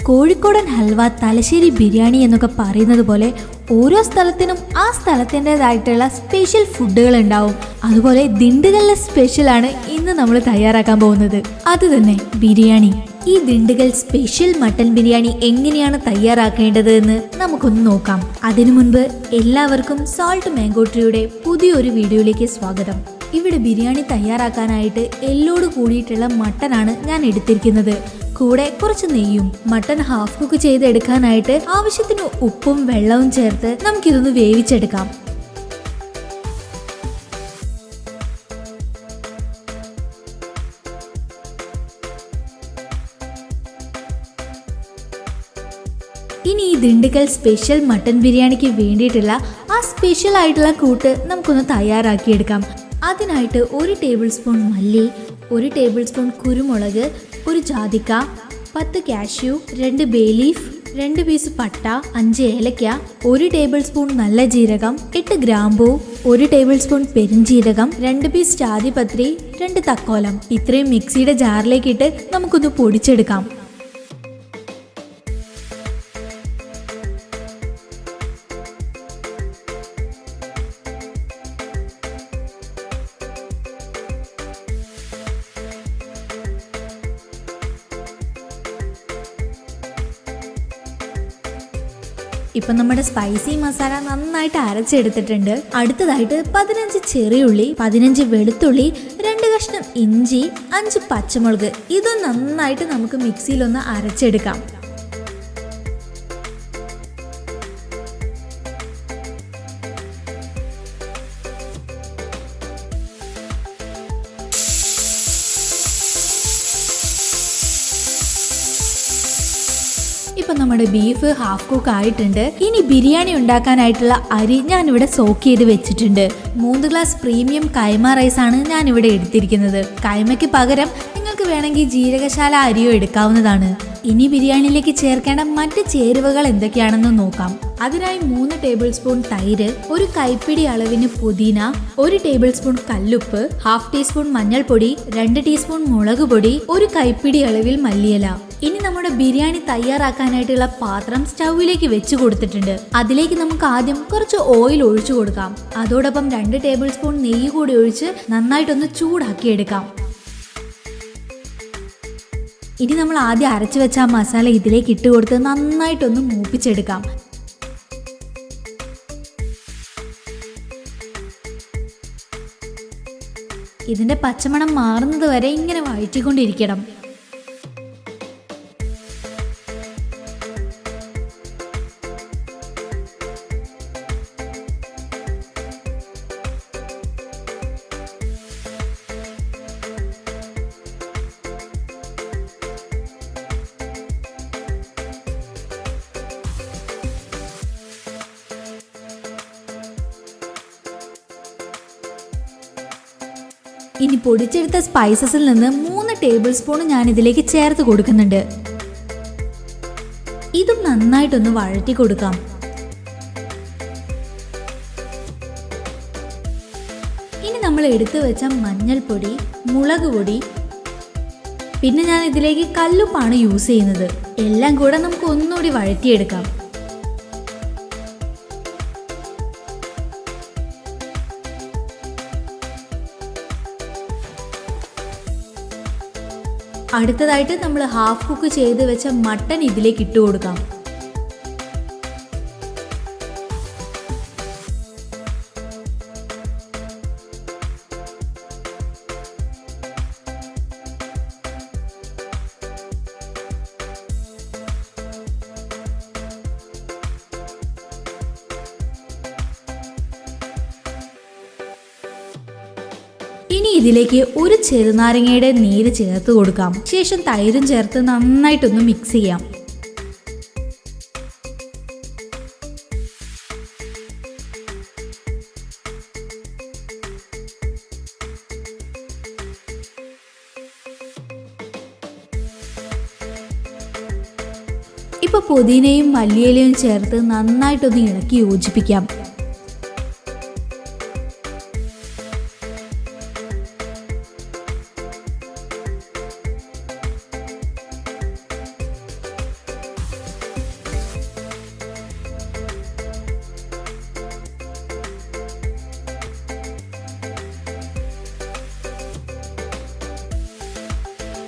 കോഴിക്കോടൻ ഹൽവ, തലശ്ശേരി ബിരിയാണി എന്നൊക്കെ പറയുന്നത് പോലെ ഓരോ സ്ഥലത്തിനും ആ സ്ഥലത്തിൻ്റെതായിട്ടുള്ള സ്പെഷ്യൽ ഫുഡുകൾ ഉണ്ടാവും. അതുപോലെ ദിണ്ടുകലിലെ സ്പെഷ്യലാണ് ഇന്ന് നമ്മൾ തയ്യാറാക്കാൻ പോകുന്നത്. അത് തന്നെ ബിരിയാണി. ഈ ദിണ്ടുകൽ സ്പെഷ്യൽ മട്ടൻ ബിരിയാണി എങ്ങനെയാണ് തയ്യാറാക്കേണ്ടത് എന്ന് നമുക്കൊന്ന് നോക്കാം. അതിനു മുൻപ് എല്ലാവർക്കും സോൾട്ട് മാംഗോ ട്രീയുടെ പുതിയൊരു വീഡിയോയിലേക്ക് സ്വാഗതം. ഇവിടെ ബിരിയാണി തയ്യാറാക്കാനായിട്ട് എല്ലോട് കൂടിയിട്ടുള്ള മട്ടനാണ് ഞാൻ എടുത്തിരിക്കുന്നത്. കൂടെ കുറച്ച് നെയ്യും. മട്ടൺ ഹാഫ് കുക്ക് ചെയ്തെടുക്കാനായിട്ട് ആവശ്യത്തിന് ഉപ്പും വെള്ളവും ചേർത്ത് നമുക്കിതൊന്ന് വേവിച്ചെടുക്കാം. ഇനി ഈ ദിണ്ടുകൽ സ്പെഷ്യൽ മട്ടൻ ബിരിയാണിക്ക് വേണ്ടിയിട്ടുള്ള ആ സ്പെഷ്യൽ ആയിട്ടുള്ള കൂട്ട് നമുക്കൊന്ന് തയ്യാറാക്കിയെടുക്കാം. അതിനായിട്ട് 1 ടേബിൾ സ്പൂൺ മല്ലി, 1 ടേബിൾ സ്പൂൺ കുരുമുളക്, 1 ജാതിക്ക, 10 കാഷ്യൂ, 2 ബേ ലീഫ്, 2 പീസ് പട്ട, 5 ഏലക്ക, 1 ടേബിൾ സ്പൂൺ നല്ല ജീരകം, 8 ഗ്രാമ്പൂ, 1 ടേബിൾ സ്പൂൺ പെരിഞ്ജീരകം, 2 പീസ് ജാതിപത്രി, 2 തക്കോലം. ഇത്രയും മിക്സിയുടെ ജാറിലേക്കിട്ട് നമുക്കൊന്ന് പൊടിച്ചെടുക്കാം. ഇപ്പം നമ്മുടെ സ്പൈസി മസാല നന്നായിട്ട് അരച്ചെടുത്തിട്ടുണ്ട്. അടുത്തതായിട്ട് 15 ചെറിയുള്ളി, 15 വെളുത്തുള്ളി, 2 കഷ്ണം ഇഞ്ചി, 5 പച്ചമുളക്. ഇത് നന്നായിട്ട് നമുക്ക് മിക്സിയിലൊന്ന് അരച്ചെടുക്കാം. ഇപ്പം നമ്മുടെ ബീഫ് ഹാഫ് കുക്ക് ആയിട്ടുണ്ട്. ഇനി ബിരിയാണി ഉണ്ടാക്കാനായിട്ടുള്ള അരി ഞാനിവിടെ സോക്ക് ചെയ്ത് വെച്ചിട്ടുണ്ട്. 3 ഗ്ലാസ് പ്രീമിയം കൈമ റൈസ് ആണ് ഞാനിവിടെ എടുത്തിരിക്കുന്നത്. കൈമയ്ക്ക് പകരം നിങ്ങൾക്ക് വേണമെങ്കിൽ ജീരകശാല അരിയോ എടുക്കാവുന്നതാണ്. ഇനി ബിരിയാണിയിലേക്ക് ചേർക്കേണ്ട മറ്റ് ചേരുവകൾ എന്തൊക്കെയാണെന്ന് നോക്കാം. അതിനായി 3 ടേബിൾ സ്പൂൺ തൈര്, 1 കൈപ്പിടി അളവിന് പുതിന, 1 ടേബിൾ സ്പൂൺ കല്ലുപ്പ്, ഹാഫ് ടീസ്പൂൺ മഞ്ഞൾപ്പൊടി, 2 ടീസ്പൂൺ മുളക് പൊടി, 1 കൈപ്പിടി അളവിൽ മല്ലിയില. ഇനി നമ്മുടെ ബിരിയാണി തയ്യാറാക്കാനായിട്ടുള്ള പാത്രം സ്റ്റൗവിലേക്ക് വെച്ച് കൊടുത്തിട്ടുണ്ട്. അതിലേക്ക് നമുക്ക് ആദ്യം കുറച്ച് ഓയിൽ ഒഴിച്ചു കൊടുക്കാം. അതോടൊപ്പം 2 ടേബിൾ സ്പൂൺ നെയ്യ് കൂടി ഒഴിച്ച് നന്നായിട്ടൊന്ന് ചൂടാക്കി എടുക്കാം. ഇനി നമ്മൾ ആദ്യം അരച്ചു വെച്ച ആ മസാല ഇതിലേക്ക് ഇട്ട് കൊടുത്ത് നന്നായിട്ടൊന്ന് മൂപ്പിച്ചെടുക്കാം. ഇതിന്റെ പച്ചമണം മാറുന്നത് വരെ ഇങ്ങനെ വഴറ്റിക്കൊണ്ടിരിക്കണം. ഇനി പൊടിച്ചെടുത്ത സ്പൈസസിൽ നിന്ന് 3 ടേബിൾ സ്പൂൺ ഞാൻ ഇതിലേക്ക് ചേർത്ത് കൊടുക്കുന്നുണ്ട്. ഇതും നന്നായിട്ടൊന്ന് വഴറ്റി കൊടുക്കാം. ഇനി നമ്മൾ എടുത്തു വെച്ച മഞ്ഞൾപ്പൊടി, മുളക് പൊടി, പിന്നെ ഞാൻ ഇതിലേക്ക് കല്ലുപ്പാണ് യൂസ് ചെയ്യുന്നത്. എല്ലാം കൂടെ നമുക്ക് ഒന്നുകൂടി വഴറ്റിയെടുക്കാം. അടുത്തതായിട്ട് നമ്മൾ ഹാഫ് കുക്ക് ചെയ്ത് വെച്ച മട്ടൻ ഇതിലേക്ക് ഇട്ട് കൊടുക്കാം. ഇനി ഇതിലേക്ക് 1 ചെറുനാരങ്ങയുടെ നീര് ചേർത്ത് കൊടുക്കാം. ശേഷം തൈരും ചേർത്ത് നന്നായിട്ടൊന്ന് മിക്സ് ചെയ്യാം. ഇപ്പോൾ പുതിനയും മല്ലിയിലയും ചേർത്ത് നന്നായിട്ടൊന്ന് ഇളക്കി യോജിപ്പിക്കാം.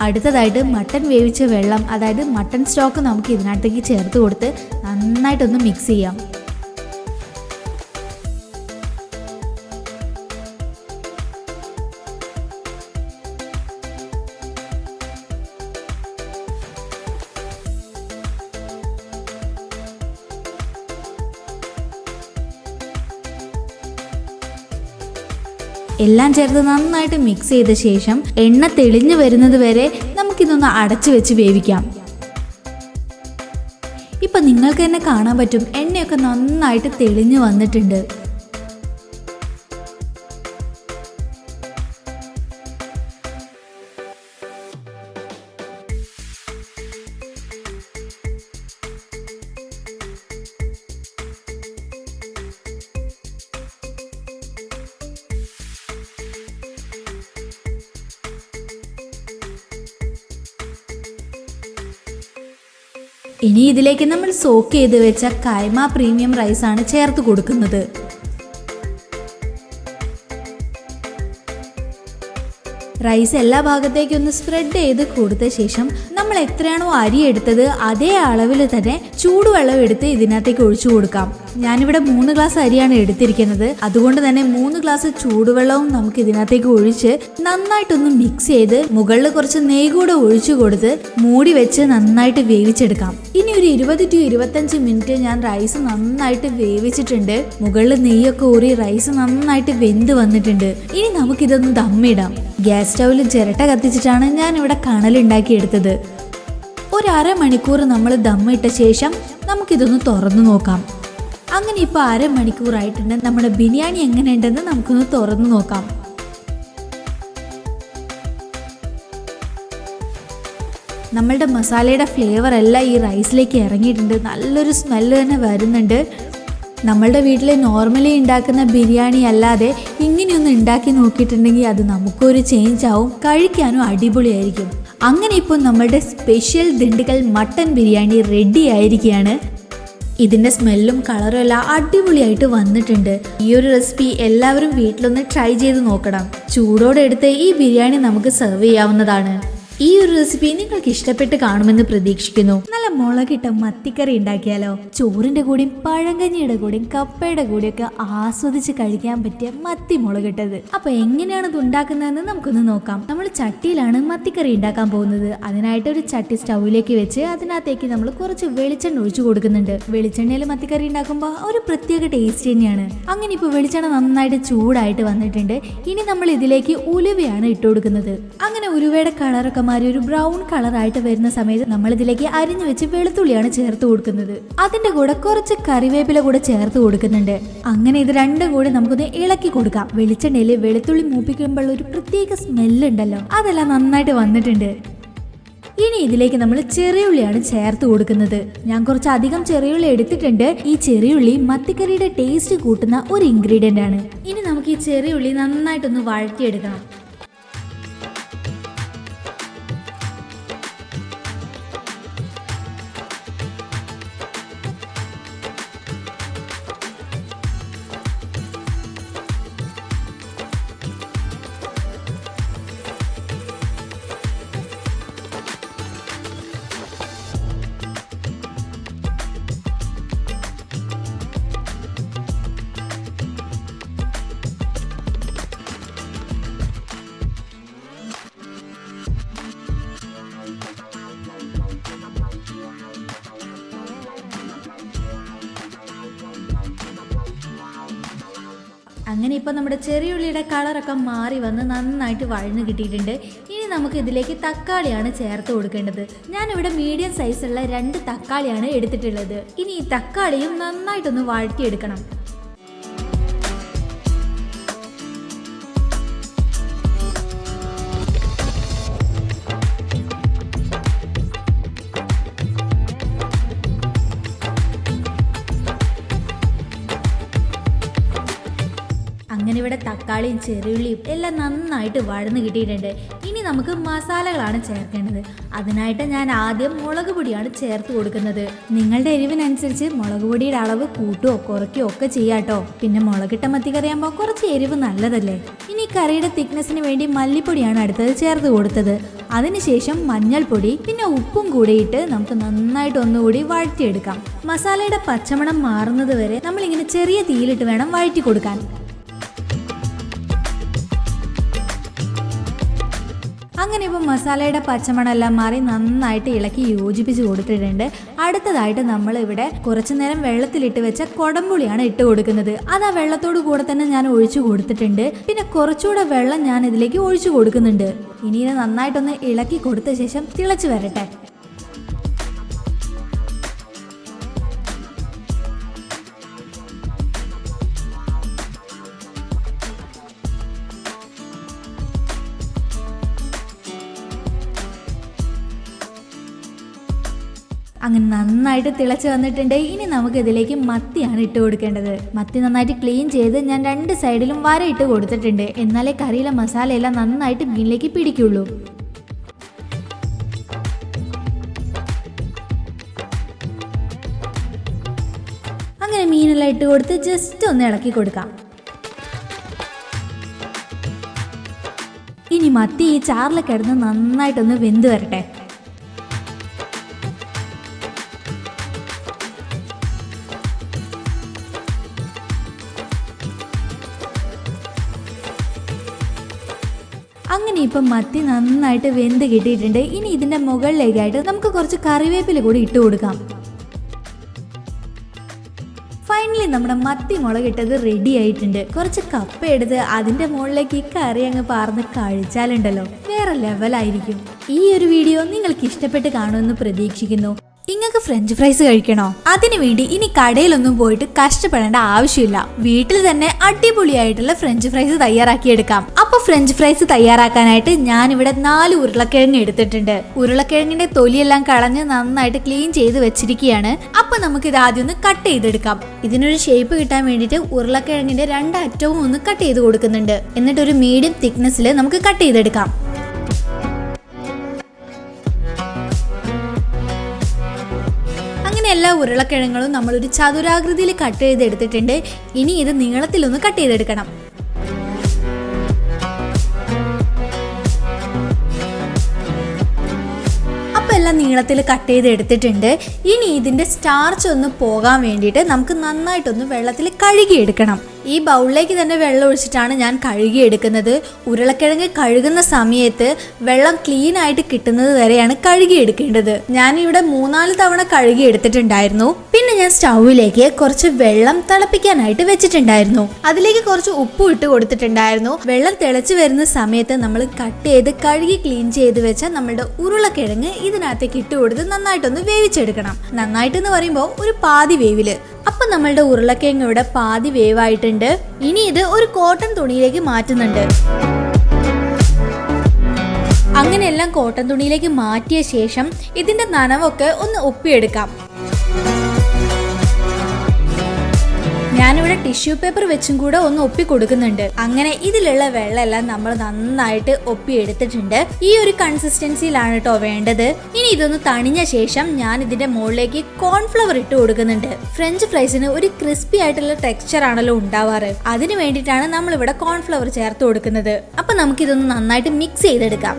അടുത്തതായിട്ട് മട്ടൻ വേവിച്ച വെള്ളം, അതായത് മട്ടൻ സ്റ്റോക്ക് നമുക്ക് ഇതിനകത്തേക്ക് ചേർത്ത് കൊടുത്ത് നന്നായിട്ടൊന്ന് മിക്സ് ചെയ്യാം. എല്ലാം ചേർത്ത് നന്നായിട്ട് മിക്സ് ചെയ്ത ശേഷം എണ്ണ തെളിഞ്ഞു വരുന്നത് വരെ നമുക്കിതൊന്ന് അടച്ചു വെച്ച് വേവിക്കാം. ഇപ്പം നിങ്ങൾക്ക് തന്നെ കാണാൻ പറ്റും, എണ്ണയൊക്കെ നന്നായിട്ട് തെളിഞ്ഞു വന്നിട്ടുണ്ട്. ഇനി ഇതിലേക്ക് നമ്മൾ സോക്ക് ചെയ്ത് വെച്ച കൈമ പ്രീമിയം റൈസാണ് ചേർത്ത് കൊടുക്കുന്നത്. റൈസ് എല്ലാ ഭാഗത്തേക്കും ഒന്ന് സ്പ്രെഡ് ചെയ്ത് കൊടുത്ത ശേഷം നമ്മൾ എത്രയാണോ അരി എടുത്തത് അതേ അളവിൽ തന്നെ ചൂടുവെള്ളം എടുത്ത് ഇതിനകത്തേക്ക് ഒഴിച്ചു കൊടുക്കാം. ഞാനിവിടെ 3 ഗ്ലാസ് അരിയാണ് എടുത്തിരിക്കുന്നത്. അതുകൊണ്ട് തന്നെ 3 ഗ്ലാസ് ചൂടുവെള്ളവും നമുക്ക് ഇതിനകത്തേക്ക് ഒഴിച്ച് നന്നായിട്ടൊന്ന് മിക്സ് ചെയ്ത് മുകളിൽ കുറച്ച് നെയ്യ് കൂടെ ഒഴിച്ചു കൊടുത്ത് മൂടി വെച്ച് നന്നായിട്ട് വേവിച്ചെടുക്കാം. ഇനി ഒരു 20 to 25 മിനിറ്റ് ഞാൻ റൈസ് നന്നായിട്ട് വേവിച്ചിട്ടുണ്ട്. മുകളിൽ നെയ്യൊക്കെ ഊറി റൈസ് നന്നായിട്ട് വെന്ത് വന്നിട്ടുണ്ട്. ഇനി നമുക്കിതൊന്ന് ദമ്മിടാം. ഗ്യാസ് സ്റ്റൗവിൽ ചിരട്ട കത്തിച്ചിട്ടാണ് ഞാൻ ഇവിടെ കണലുണ്ടാക്കി എടുത്തത്. ഒരു അരമണിക്കൂർ നമ്മൾ ദമ്മിട്ട ശേഷം നമുക്കിതൊന്ന് തുറന്നു നോക്കാം. അങ്ങനെ ഇപ്പോൾ അരമണിക്കൂറായിട്ടുണ്ട്. നമ്മുടെ ബിരിയാണി എങ്ങനെയുണ്ടെന്ന് നമുക്കൊന്ന് തുറന്നു നോക്കാം. നമ്മളുടെ മസാലയുടെ ഫ്ലേവർ എല്ലാം ഈ റൈസിലേക്ക് ഇറങ്ങിയിട്ടുണ്ട്. നല്ലൊരു സ്മെല്ല് തന്നെ വരുന്നുണ്ട്. നമ്മളുടെ വീട്ടിൽ നോർമലി ഉണ്ടാക്കുന്ന ബിരിയാണി അല്ലാതെ ഇങ്ങനെയൊന്ന് ഉണ്ടാക്കി നോക്കിയിട്ടുണ്ടെങ്കിൽ അത് നമുക്കൊരു ചേഞ്ച് ആവും, കഴിക്കാനും അടിപൊളിയായിരിക്കും. അങ്ങനെ ഇപ്പോൾ നമ്മളുടെ special Dindigul mutton biryani ready ആയിരിക്കുകയാണ്. ഇതിൻ്റെ സ്മെല്ലും കളറും എല്ലാം അടിപൊളിയായിട്ട് വന്നിട്ടുണ്ട്. ഈ ഒരു റെസിപ്പി എല്ലാവരും വീട്ടിലൊന്ന് ട്രൈ ചെയ്ത് നോക്കണം. ചൂടോടെ എടുത്ത് ഈ ബിരിയാണി നമുക്ക് സെർവ് ചെയ്യാവുന്നതാണ്. ഈ ഒരു റെസിപ്പി നിങ്ങൾക്ക് ഇഷ്ടപ്പെട്ട് കാണുമെന്ന് പ്രതീക്ഷിക്കുന്നു. നല്ല മുളകിട്ട മത്തിക്കറി ഉണ്ടാക്കിയാലോ? ചോറിന്റെ കൂടെയും പഴങ്കഞ്ഞിയുടെ കൂടെയും കപ്പയുടെ കൂടെയൊക്കെ ആസ്വദിച്ച് കഴിക്കാൻ പറ്റിയ മത്തി മുളകിട്ടത്. അപ്പൊ എങ്ങനെയാണ് ഇത് ഉണ്ടാക്കുന്നതെന്ന് നമുക്കൊന്ന് നോക്കാം. നമ്മൾ ചട്ടിയിലാണ് മത്തിക്കറി ഉണ്ടാക്കാൻ പോകുന്നത്. അതിനായിട്ട് ഒരു ചട്ടി സ്റ്റൗവിലേക്ക് വെച്ച് അതിനകത്തേക്ക് നമ്മൾ കുറച്ച് വെളിച്ചെണ്ണ ഒഴിച്ചു കൊടുക്കുന്നുണ്ട്. വെളിച്ചെണ്ണയിൽ മത്തിക്കറി ഉണ്ടാക്കുമ്പോൾ ഒരു പ്രത്യേക ടേസ്റ്റ് തന്നെയാണ്. അങ്ങനെ ഇപ്പോൾ വെളിച്ചെണ്ണ നന്നായിട്ട് ചൂടായിട്ട് വന്നിട്ടുണ്ട്. ഇനി നമ്മൾ ഇതിലേക്ക് ഉലുവയാണ് ഇട്ട് കൊടുക്കുന്നത്. അങ്ങനെ ഉലുവയുടെ കളറൊക്കെ ഒരു ബ്രൗൺ കളറായിട്ട് വരുന്ന സമയത്ത് നമ്മൾ ഇതിലേക്ക് അരിഞ്ഞു വെച്ച് വെളുത്തുള്ളിയാണ് ചേർത്ത് കൊടുക്കുന്നത്. അതിന്റെ കൂടെ കുറച്ച് കറിവേപ്പില കൂടെ ചേർത്ത് കൊടുക്കുന്നുണ്ട്. അങ്ങനെ ഇത് രണ്ടും കൂടി നമുക്കൊന്ന് ഇളക്കി കൊടുക്കാം. വെളിച്ചെണ്ണയിൽ വെളുത്തുള്ളി മൂപ്പിക്കുമ്പോൾ ഒരു പ്രത്യേക സ്മെല്ല് ഉണ്ടല്ലോ, അതെല്ലാം നന്നായിട്ട് വന്നിട്ടുണ്ട്. ഇനി ഇതിലേക്ക് നമ്മൾ ചെറിയുള്ളിയാണ് ചേർത്ത് കൊടുക്കുന്നത്. ഞാൻ കുറച്ച് അധികം ചെറിയുള്ളി എടുത്തിട്ടുണ്ട്. ഈ ചെറിയുള്ളി മത്തിക്കറിയുടെ ടേസ്റ്റ് കൂട്ടുന്ന ഒരു ഇൻഗ്രീഡിയന്റ് ആണ്. ഇനി നമുക്ക് ഈ ചെറിയുള്ളി നന്നായിട്ടൊന്ന് വഴറ്റിയെടുക്കണം. അങ്ങനെ ഇപ്പോൾ നമ്മുടെ ചെറിയുള്ളിയുടെ കളറൊക്കെ മാറി വന്ന് നന്നായിട്ട് വഴന്ന് കിട്ടിയിട്ടുണ്ട്. ഇനി നമുക്ക് ഇതിലേക്ക് തക്കാളിയാണ് ചേർത്ത് കൊടുക്കേണ്ടത്. ഞാനിവിടെ മീഡിയം സൈസുള്ള 2 തക്കാളിയാണ് എടുത്തിട്ടുള്ളത്. ഇനി ഈ തക്കാളിയും നന്നായിട്ടൊന്ന് വഴറ്റിയെടുക്കണം. അങ്ങനെ ഇവിടെ തക്കാളിയും ചെറിയുള്ളിയും എല്ലാം നന്നായിട്ട് വഴന്ന് കിട്ടിയിട്ടുണ്ട്. ഇനി ഇനി നമുക്ക് മസാലകളാണ് ചേർക്കേണ്ടത്. അതിനായിട്ട് ഞാൻ ആദ്യം മുളക് പൊടിയാണ് ചേർത്ത് കൊടുക്കുന്നത്. നിങ്ങളുടെ എരിവിനനുസരിച്ച് മുളക് പൊടിയുടെ അളവ് കൂട്ടുകയോ കുറയ്ക്കുകയോ ഒക്കെ ചെയ്യാട്ടോ. പിന്നെ മുളകിട്ട മത്തിക്കറി ആകുമ്പോൾ കുറച്ച് എരിവ് നല്ലതല്ലേ. ഇനി കറിയുടെ തിക്നെസ്സിന് വേണ്ടി മല്ലിപ്പൊടിയാണ് അടുത്തത് ചേർത്ത് കൊടുത്തത്. അതിനുശേഷം മഞ്ഞൾപ്പൊടി പിന്നെ ഉപ്പും കൂടി ഇട്ട് നമുക്ക് നന്നായിട്ട് ഒന്നുകൂടി വഴറ്റിയെടുക്കാം. മസാലയുടെ പച്ചമണം മാറുന്നത് വരെ നമ്മളിങ്ങനെ ചെറിയ തീയിലിട്ട് വേണം വഴറ്റി കൊടുക്കാൻ. അങ്ങനെ ഇപ്പോൾ മസാലയുടെ പച്ചമണമെല്ലാം മാറി നന്നായിട്ട് ഇളക്കി യോജിപ്പിച്ച് കൊടുത്തിട്ടുണ്ട്. അടുത്തതായിട്ട് നമ്മൾ ഇവിടെ കുറച്ചു നേരം വെള്ളത്തിലിട്ട് വെച്ച കൊടംപുളിയാണ് ഇട്ട് കൊടുക്കുന്നത്. അത് ആ വെള്ളത്തോട് കൂടെ തന്നെ ഞാൻ ഒഴിച്ചു കൊടുത്തിട്ടുണ്ട്. പിന്നെ കുറച്ചുകൂടെ വെള്ളം ഞാൻ ഇതിലേക്ക് ഒഴിച്ചു കൊടുക്കുന്നുണ്ട്. ഇനി ഇത് നന്നായിട്ടൊന്ന് ഇളക്കി കൊടുത്ത ശേഷം തിളച്ച് വരട്ടെ. അങ്ങനെ നന്നായിട്ട് തിളച്ച് വന്നിട്ടുണ്ട്. ഇനി നമുക്ക് ഇതിലേക്ക് മത്തിയാണ് ഇട്ട് കൊടുക്കേണ്ടത്. മത്തി നന്നായിട്ട് ക്ലീൻ ചെയ്ത് ഞാൻ 2 സൈഡിലും വര ഇട്ട് കൊടുത്തിട്ടുണ്ട്. എന്നാലേ കറിയിലെ മസാലയെല്ലാം നന്നായിട്ട് മീനിലേക്ക് പിടിക്കുള്ളൂ. അങ്ങനെ മീനെല്ലാം ഇട്ട് കൊടുത്ത് ജസ്റ്റ് ഒന്ന് ഇളക്കി കൊടുക്കാം. ഇനി മത്തി ഈ ചാറിൽ കിടന്ന് നന്നായിട്ടൊന്ന് വെന്ത് വരട്ടെ. അങ്ങനെ ഇപ്പം മത്തി നന്നായിട്ട് വെന്ത് കിട്ടിയിട്ടുണ്ട്. ഇനി ഇതിന്റെ മുകളിലേക്കായിട്ട് നമുക്ക് കുറച്ച് കറിവേപ്പില കൂടി ഇട്ട് കൊടുക്കാം. ഫൈനലി നമ്മുടെ മത്തി മുളകിട്ടത് റെഡി ആയിട്ടുണ്ട്. കുറച്ച് കപ്പ എടുത്ത് അതിന്റെ മുകളിലേക്ക് ഈ കറി അങ്ങ് പാർന്ന് കഴിച്ചാലുണ്ടല്ലോ വേറെ ലെവലായിരിക്കും. ഈ ഒരു വീഡിയോ നിങ്ങൾക്ക് ഇഷ്ടപ്പെട്ട് കാണുമെന്ന് പ്രതീക്ഷിക്കുന്നു. നിങ്ങൾക്ക് ഫ്രഞ്ച് ഫ്രൈസ് കഴിക്കണോ? അതിനു വേണ്ടി ഇനി കടയിലൊന്നും പോയിട്ട് കഷ്ടപ്പെടേണ്ട ആവശ്യമില്ല. വീട്ടിൽ തന്നെ അടിപൊളിയായിട്ടുള്ള ഫ്രഞ്ച് ഫ്രൈസ് തയ്യാറാക്കിയെടുക്കാം. അപ്പൊ ഫ്രഞ്ച് ഫ്രൈസ് തയ്യാറാക്കാനായിട്ട് ഞാനിവിടെ 4 ഉരുളക്കിഴങ്ങ് എടുത്തിട്ടുണ്ട്. ഉരുളക്കിഴങ്ങിന്റെ തൊലിയെല്ലാം കളഞ്ഞ് നന്നായിട്ട് ക്ലീൻ ചെയ്ത് വെച്ചിരിക്കുകയാണ്. അപ്പൊ നമുക്ക് ഇത് ആദ്യം ഒന്ന് കട്ട് ചെയ്തെടുക്കാം. ഇതിനൊരു ഷേപ്പ് കിട്ടാൻ വേണ്ടിയിട്ട് ഉരുളക്കിഴങ്ങിന്റെ 2 അറ്റവും ഒന്ന് കട്ട് ചെയ്ത് കൊടുക്കുന്നുണ്ട്. എന്നിട്ട് ഒരു മീഡിയം തിക്നെസ്സിൽ നമുക്ക് കട്ട് ചെയ്തെടുക്കാം. എല്ലാ ഉരുളക്കിഴങ്ങളും നമ്മളൊരു ചതുരാകൃതിയിൽ കട്ട് ചെയ്തെടുത്തിട്ടുണ്ട്. ഇനി ഇത് നീളത്തിലൊന്ന് കട്ട് ചെയ്തെടുക്കണം. അപ്പം എല്ലാം നീളത്തിൽ കട്ട് ചെയ്തെടുത്തിട്ടുണ്ട്. ഇനി ഇതിൻ്റെ സ്റ്റാർച്ച് ഒന്ന് പോകാൻ വേണ്ടിയിട്ട് നമുക്ക് നന്നായിട്ടൊന്ന് വെള്ളത്തിൽ കഴുകിയെടുക്കണം. ഈ ബൗളിലേക്ക് തന്നെ വെള്ളം ഒഴിച്ചിട്ടാണ് ഞാൻ കഴുകിയെടുക്കുന്നത്. ഉരുളക്കിഴങ്ങ് കഴുകുന്ന സമയത്ത് വെള്ളം ക്ലീൻ ആയിട്ട് കിട്ടുന്നത് വരെയാണ് കഴുകിയെടുക്കേണ്ടത്. ഞാനിവിടെ 3-4 തവണ കഴുകിയെടുത്തിട്ടുണ്ടായിരുന്നു. പിന്നെ ഞാൻ സ്റ്റൗവിലേക്ക് കുറച്ച് വെള്ളം തിളപ്പിക്കാനായിട്ട് വെച്ചിട്ടുണ്ടായിരുന്നു. അതിലേക്ക് കുറച്ച് ഉപ്പ് ഇട്ട് കൊടുത്തിട്ടുണ്ടായിരുന്നു. വെള്ളം തിളച്ച് വരുന്ന സമയത്ത് നമ്മൾ കട്ട് ചെയ്ത് കഴുകി ക്ലീൻ ചെയ്ത് വെച്ച നമ്മുടെ ഉരുളക്കിഴങ്ങ് ഇതിനകത്തേക്ക് ഇട്ട് കൊടുത്ത് നന്നായിട്ടൊന്ന് വേവിച്ചെടുക്കണം. നന്നായിട്ടെന്ന് പറയുമ്പോൾ ഒരു പാതി വേവില്. അപ്പൊ നമ്മളുടെ ഉരുളക്കിഴങ്ങ് ഇവിടെ പാതി വേവായിട്ടുണ്ട്. ഇനി ഇത് ഒരു കോട്ടൺ തുണിയിലേക്ക് മാറ്റുന്നുണ്ട്. അങ്ങനെ എല്ലാം കോട്ടൺ തുണിയിലേക്ക് മാറ്റിയ ശേഷം ഇതിന്റെ നനവൊക്കെ ഒന്ന് ഒപ്പിയെടുക്കാം. ഞാനിവിടെ ടിഷ്യൂ പേപ്പർ വെച്ചും കൂടെ ഒന്ന് ഒപ്പി കൊടുക്കുന്നുണ്ട്. അങ്ങനെ ഇതിലുള്ള വെള്ളമെല്ലാം നമ്മൾ നന്നായിട്ട് ഒപ്പി എടുത്തിട്ടുണ്ട്. ഈ ഒരു കൺസിസ്റ്റൻസിയിലാണ് കേട്ടോ വേണ്ടത്. ഇനി ഇതൊന്ന് തണിഞ്ഞ ശേഷം ഞാൻ ഇതിന്റെ മുകളിലേക്ക് കോൺഫ്ലവർ ഇട്ട് കൊടുക്കുന്നുണ്ട്. ഫ്രഞ്ച് ഫ്രൈസിന് ഒരു ക്രിസ്പി ആയിട്ടുള്ള ടെക്സ്ചർ ആണല്ലോ ഉണ്ടാവാറ്. അതിന് വേണ്ടിയിട്ടാണ് നമ്മളിവിടെ കോൺഫ്ലവർ ചേർത്ത് കൊടുക്കുന്നത്. അപ്പൊ നമുക്കിതൊന്ന് നന്നായിട്ട് മിക്സ് ചെയ്തെടുക്കാം.